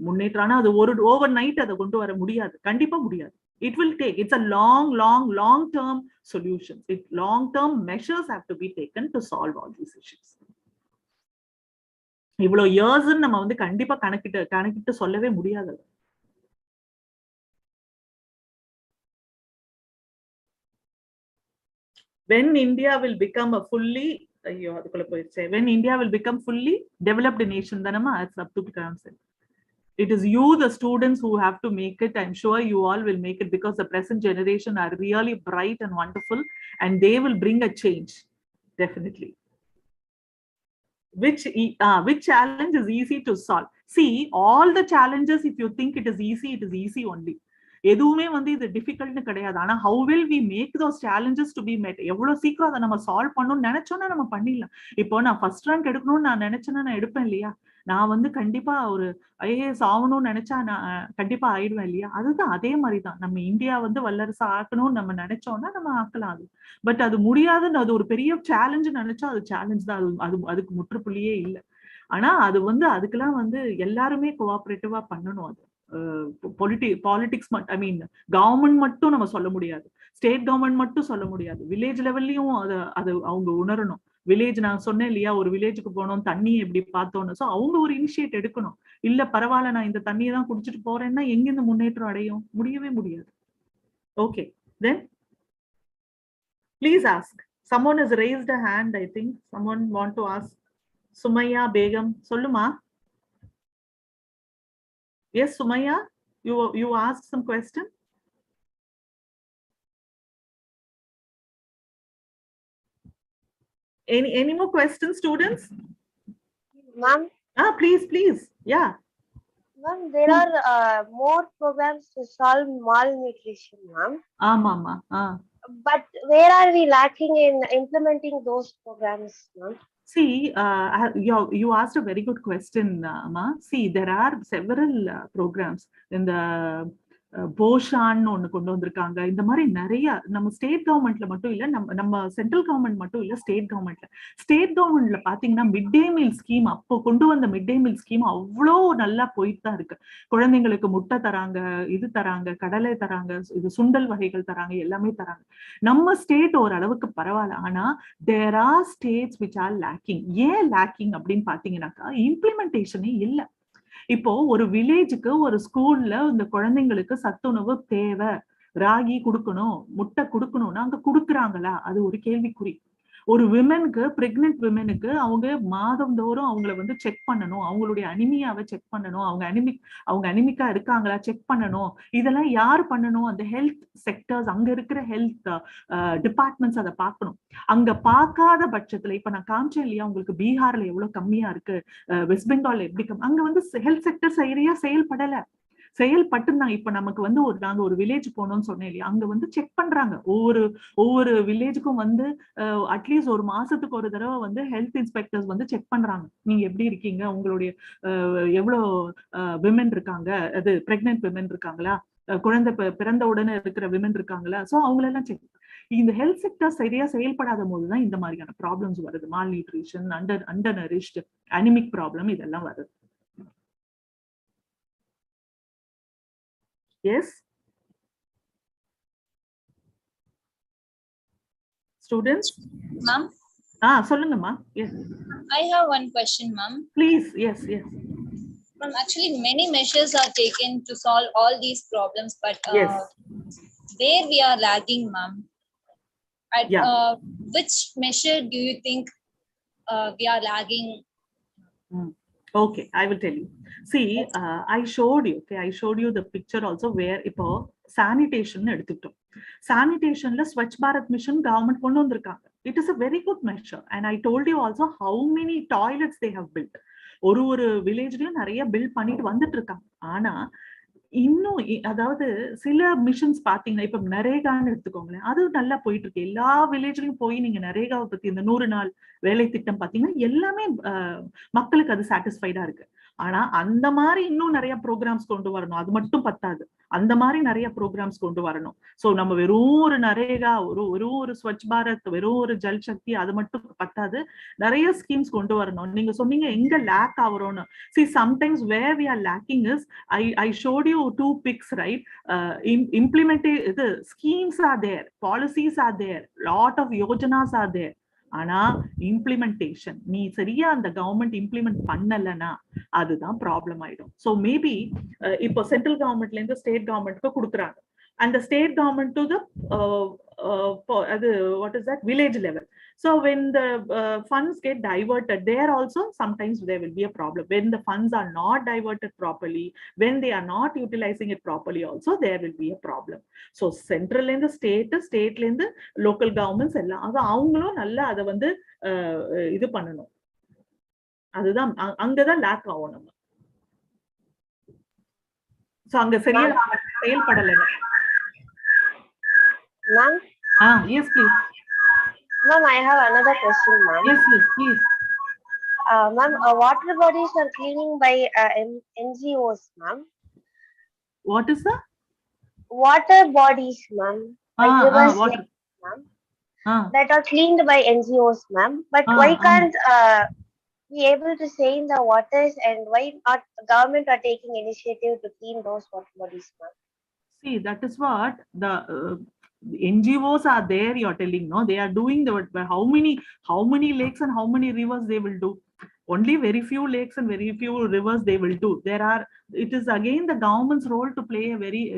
முன்னேற்றானா அது ஒரு ஓவர் நைட் அதை கொண்டு வர முடியாது, கண்டிப்பா முடியாது. It will take, it's a long term solution. Long term measures have to be taken to solve all these issues. இவ்வளவு இயர்ஸ் நம்ம வந்து கண்டிப்பா கணக்கிட்டு சொல்லவே முடியாது. When India will become a fully when India will become fully developed nation, thanama it's up to council. It is you, the students, who have to make it. I'm sure you all will make it, because the present generation are really bright and wonderful, and they will bring a change, definitely. Which challenge is easy to solve? See, all the challenges, if you think it is easy only. எதுவுமே வந்து இது டிஃபிகல்ட்னு கிடையாது. ஆனா how will we make those challenges to be met? எவ்வளவு சீக்கிரம் அதை நம்ம solve பண்ணணும்னு நினைச்சோம்னா நம்ம பண்ணிடலாம். இப்போ நான் ஃபர்ஸ்ட் ரேங்க் எடுக்கணும்னு நான் நினைச்சேன்னா நான் எடுப்பேன் இல்லையா? நான் வந்து கண்டிப்பா ஒரு ஐஏஎஸ் ஆகணும்னு நினைச்சா நான் கண்டிப்பா ஆயிடுவேன் இல்லையா? அதுதான் அதே மாதிரிதான். நம்ம இந்தியா வந்து வல்லரசு ஆக்கணும்னு நம்ம நினைச்சோம்னா நம்ம ஆக்கலாம். அது பட் அது முடியாதுன்னு அது ஒரு பெரிய சேலஞ்சு நினைச்சா அது சேலஞ்ச் தான். அதுக்கு முற்றுப்புள்ளியே இல்லை. ஆனா அது வந்து அதுக்கெல்லாம் வந்து எல்லாருமே கோஆபரேட்டிவா பண்ணணும். அது பாலிடிக்ஸ் ஐ மீன் கவர்மெண்ட் மட்டும் நம்ம சொல்ல முடியாது, ஸ்டேட் கவர்மெண்ட் மட்டும் சொல்ல முடியாது, வில்லேஜ் லெவல்லையும் அது அவங்க உணரணும். வில்லேஜ் நான் சொன்னேன் இல்லையா, ஒரு வில்லேஜுக்கு போனோம், தண்ணி எப்படி பார்த்தோன்னு. ஸோ அவங்க ஒரு இனிஷியேட் எடுக்கணும். இல்ல பரவாயில்ல, நான் இந்த தண்ணியை தான் குடிச்சிட்டு போறேன்னா எங்கிருந்து முன்னேற்றம் அடையும்? முடியவே முடியாது. Okay, then Please ask. Someone has raised a hand, I think. Someone want to ask. Sumaya Begum. Solluma. Yes, Sumaya, you asked some question. Any more questions, students? Ma'am? Please. Yeah. Ma'am, there are more programs to solve malnutrition, ma'am. Mama. But where are we lacking in implementing those programs, ma'am? See, you asked a very good question, Ma. See, there are several programs in the போஷான்னு ஒண்ணு கொண்டு வந்திருக்காங்க. இந்த மாதிரி நிறைய நம்ம state கவர்மெண்ட்ல மட்டும் இல்ல, நம்ம சென்ட்ரல் கவர்மெண்ட் மட்டும் இல்ல, ஸ்டேட் கவர்மெண்ட்ல பாத்தீங்கன்னா மிட் டே மீல் ஸ்கீம், அப்போ கொண்டு வந்த மிட் டே மீல் ஸ்கீம் அவ்வளோ நல்லா போயிட்டு தான் இருக்கு. குழந்தைங்களுக்கு முட்டை தராங்க, இது தராங்க, கடலை தராங்க, இது சுண்டல் வகைகள் தராங்க, எல்லாமே தராங்க. நம்ம ஸ்டேட் ஓரளவுக்கு பரவாயில்ல. ஆனா there are states which are lacking. ஏன் லேக்கிங் அப்படின்னு பாத்தீங்கன்னாக்கா இம்ப்ளிமெண்டேஷனே இல்லை. இப்போ ஒரு வில்லேஜுக்கு ஒரு ஸ்கூல்ல இந்த குழந்தைங்களுக்கு சத்துணவு தேவை, ராகி கொடுக்கணும், முட்டை கொடுக்கணும்னா அங்க கொடுக்குறாங்களா? அது ஒரு கேள்விக்குறி. ஒரு விமனுக்கு, பிரெக்னென்ட் விமனுக்கு அவங்க மாதந்தோறும் அவங்களை வந்து செக் பண்ணணும், அவங்களுடைய அனிமியாவை செக் பண்ணணும், அவங்க அனிமிக்கா இருக்காங்களா செக் பண்ணணும். இதெல்லாம் யார் பண்ணணும்? அந்த ஹெல்த் செக்டர்ஸ், அங்க இருக்கிற ஹெல்த் டிபார்ட்மெண்ட்ஸ் அதை பார்க்கணும். அங்க பார்க்காத பட்சத்துல, இப்ப நான் காமிச்சேன் இல்லையா உங்களுக்கு பீகார்ல எவ்வளவு கம்மியா இருக்கு, வெஸ்ட் பெங்கால்ல எப்படி அங்க வந்து ஹெல்த் செக்டர் சரியா செயல்பட்டுருந்தாங்க. இப்ப நமக்கு வந்து நாங்க ஒரு வில்லேஜ் போனோம்னு சொன்னேன் இல்லையா, அங்க வந்து செக் பண்றாங்க. ஒவ்வொரு வில்லேஜுக்கும் வந்து அட்லீஸ்ட் ஒரு மாசத்துக்கு ஒரு தடவை வந்து ஹெல்த் இன்ஸ்பெக்டர்ஸ் வந்து செக் பண்றாங்க. நீங்க எப்படி இருக்கீங்க, உங்களுடைய எவ்வளவு விமன் இருக்காங்க, அது பிரெக்னென்ட் விமன் இருக்காங்களா, குழந்தை பிறந்த உடனே இருக்கிற விமன் இருக்காங்களா, சோ அவங்களெல்லாம் செக். இந்த ஹெல்த் செக்டர் சரியா செயல்படாத போதுதான் இந்த மாதிரியான ப்ராப்ளம்ஸ் வருது. Mall nutrition, under nourished, anaemic problem, இதெல்லாம் வருது. Yes, students. Ma'am. சொல்லுங்க மா. Yes, I have one question, ma'am. Please. Yes. Ma'am, actually many measures are taken to solve all these problems, but Yes. where we are lagging, ma'am? Which measure do you think we are lagging? Okay, I will tell you. See, I showed you the picture also where இப்போ sanitation எடுத்துட்டோம். Sanitationல Swachh Bharat Mission government கொண்டு வந்திருக்காங்க. It is a very good measure, and I told you also how many toilets they have built. ஒரு வில்லேஜ்லயும் நிறைய build பண்ணிட்டு வந்துட்டு இருக்காங்க. ஆனா இன்னும் அதாவது சில மிஷன்ஸ் பாத்தீங்கன்னா, இப்ப நரேகான்னு எடுத்துக்கோங்களேன், அது நல்லா போயிட்டு இருக்கு. எல்லா வில்லேஜ்லயும் போய் நீங்க நரேகாவை பத்தி, இந்த 100 நாள் வேலை திட்டம் பாத்தீங்கன்னா எல்லாமே மக்களுக்கு அது சாட்டிஸ்ஃபைடா இருக்கு. ஆனா அந்த மாதிரி இன்னும் நிறைய ப்ரோக்ராம்ஸ் கொண்டு வரணும். அது மட்டும் பத்தாது, அந்த மாதிரி நிறைய ப்ரோக்ராம்ஸ் கொண்டு வரணும். சோ நம்ம வெறும் ஒரு நரேகா, ஒரு ஸ்வச் பாரத், வெறும் ஒரு ஜல் சக்தி, அது மட்டும் பத்தாது, நிறைய ஸ்கீம்ஸ் கொண்டு வரணும். நீங்க சொன்னீங்க எங்க lakh ஆகுறோம்னு. See, sometimes where we are lacking is, I showed you 2 pics, right? The schemes are there, policies are there, lot of yojanas are there. ஆனா இம்ப்ளிமெண்டேஷன் நீ சரியா அந்த கவர்மெண்ட் இம்ப்ளிமெண்ட் பண்ணலன்னா அதுதான் ப்ராப்ளம் ஆயிடும். ஸோ மேபி இப்போ சென்ட்ரல் கவர்மெண்ட்ல இருந்து ஸ்டேட் கவர்மெண்ட்க்கு கொடுக்குறாங்க, and the state government to the what is that, village level. So when the funds get diverted, there also sometimes there will be a problem. When the funds are not diverted properly, when they are not utilizing it properly, also there will be a problem. So central in the state in the local governments எல்லாம் அது அவங்களும் நல்லா அதை வந்து இது பண்ணணும். அதுதான் அங்கதான் லேக் ஆகும் நம்ம. சோ அங்க சரியா செயல்படல. Ma'am? Yes, please. Ma'am, I have another question, ma'am. Yes, please. Ma'am, water bodies are cleaning by NGOs, ma'am. What is that? Water bodies, ma'am. Water. Ma'am. That are cleaned by NGOs, ma'am. But why can't be able to stay in the waters, and why not government are taking initiative to clean those water bodies, ma'am? See, that is what the NGOs are there, you're telling, no? They are doing the how many lakes and how many rivers they will do. Only very few lakes and very few rivers they will do. It is again the government's role to play a very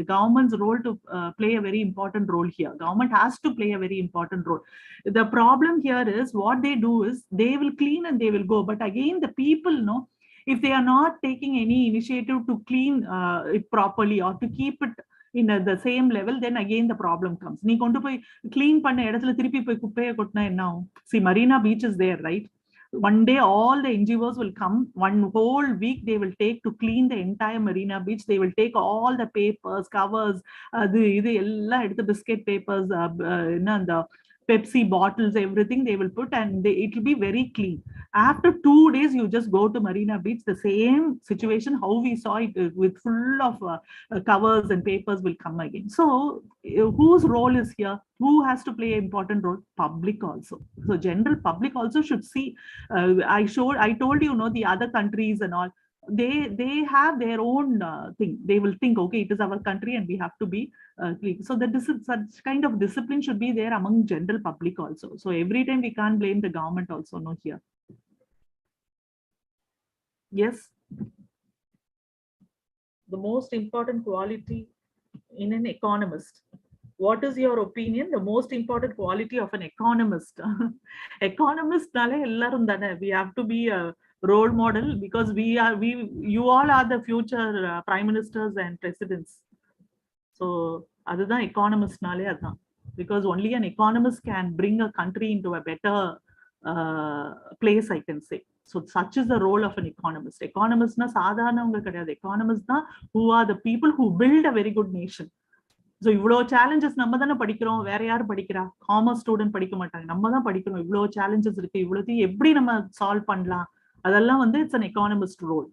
important role here. Government has to play a very important role. The problem here is what they do is they will clean and they will go. But again, the people, if they are not taking any initiative to clean it properly or to keep it in the same level, then again the problem comes. Nee kondu poi clean panna edathila thirupi poi kuppaiya kottna enna agum? See, Marina Beach is there, right? One day all the NGOs will come, one whole week they will take to clean the entire Marina Beach. They will take all the papers, covers, the biscuit papers, the Pepsi bottles, everything they will put, and it will be very clean. After 2 days, you just go to Marina Beach, the same situation, how we saw it, with full of covers and papers will come again. So whose role is here? Who has to play an important role? Public also. So general public also should see. I told you, the other countries and all, they have their own thing. They will think, okay, it is our country and we have to be clean. So such kind of discipline should be there among general public also. So every time we can't blame the government also, no, here. Yes. The most important quality in an economist. What is your opinion? The most important quality of an economist. Economist, we have to be a role model because you all are the future prime ministers and presidents. So other than economist, because only an economist can bring a country into a better place, I can say. So such is the role of an economist. Economists na sadhanavanga kadiyadu. Economists na who are the people who build a very good nation. So இவ்வளோ challenges நம்ம தானே படிக்கிறோம், வேற யார் படிக்கிறா? Commerce student படிக்க மாட்டாங்க, நம்ம தான் படிக்கிறோம். இவ்வளோ challenges இருக்கு, இவ்வளோத்தையும் எப்படி நம்ம சால்வ் பண்ணலாம், அதெல்லாம் வந்து it's an economist role.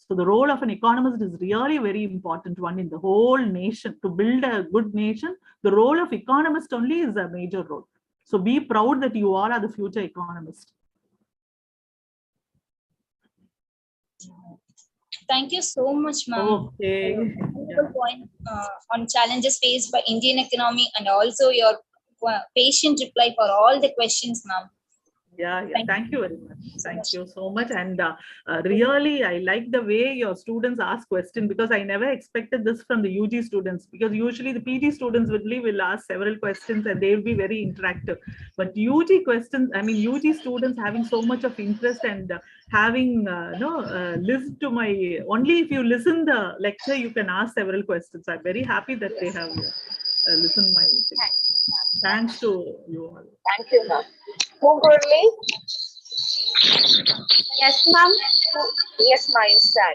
So the role of an economist is really a very important one in the whole nation. To build a good nation, the role of economist only is a major role. So be proud that you all are the future economists. Thank you so much, ma'am. Okay. Point on challenges faced by Indian economy and also your patient reply for all the questions, ma'am. Yeah. Thank you very much. Thank you so much. And really, I like the way your students ask questions, because I never expected this from the UG students, because usually the PG students will ask several questions and they will be very interactive. But UG questions, I mean, UG students having so much of interest and having listened to my, only if you listen the lecture, you can ask several questions. I'm very happy that they have listened my thing. Thanks to you all. Thank you, ma'am. Murli? Yes, ma'am. Yes, ma'am. Sir.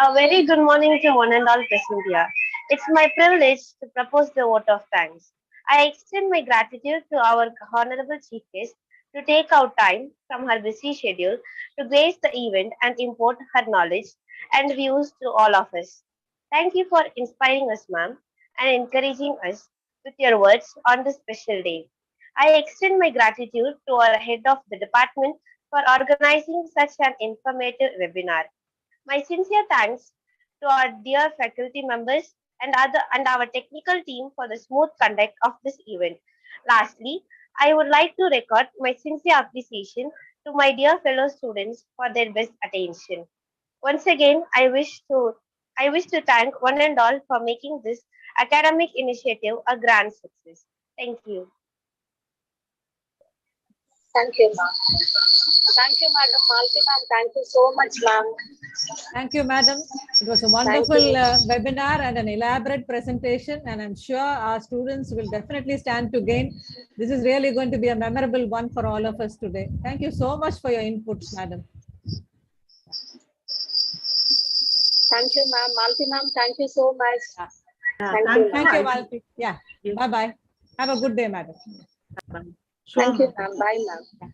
A very good morning to one and all present here. It's my privilege to propose the vote of thanks. I extend my gratitude to our Honorable Chief Guest to take out time from her busy schedule to grace the event and impart her knowledge and views to all of us. Thank you for inspiring us, ma'am, and encouraging us with your words on this special day. I extend my gratitude to our head of the department for organizing such an informative webinar. My sincere thanks to our dear faculty members and our technical team for the smooth conduct of this event. Lastly, I would like to record my sincere appreciation to my dear fellow students for their best attention. Once again, I wish to thank one and all for making this academic initiative a grand success. Thank you. Thank you, ma'am. Thank you, Madam Malti, ma'am. Thank you so much, ma'am. Thank you, madam. It was a wonderful webinar and an elaborate presentation, and I'm sure our students will definitely stand to gain. This is really going to be a memorable one for all of us today. Thank you so much for your inputs, madam. Thank you, ma'am. Malti, ma'am. Thank you so much. Thank you, Malti. Yeah. Bye-bye. Have a good day, madam. Thank you, ma'am. Bye, ma'am.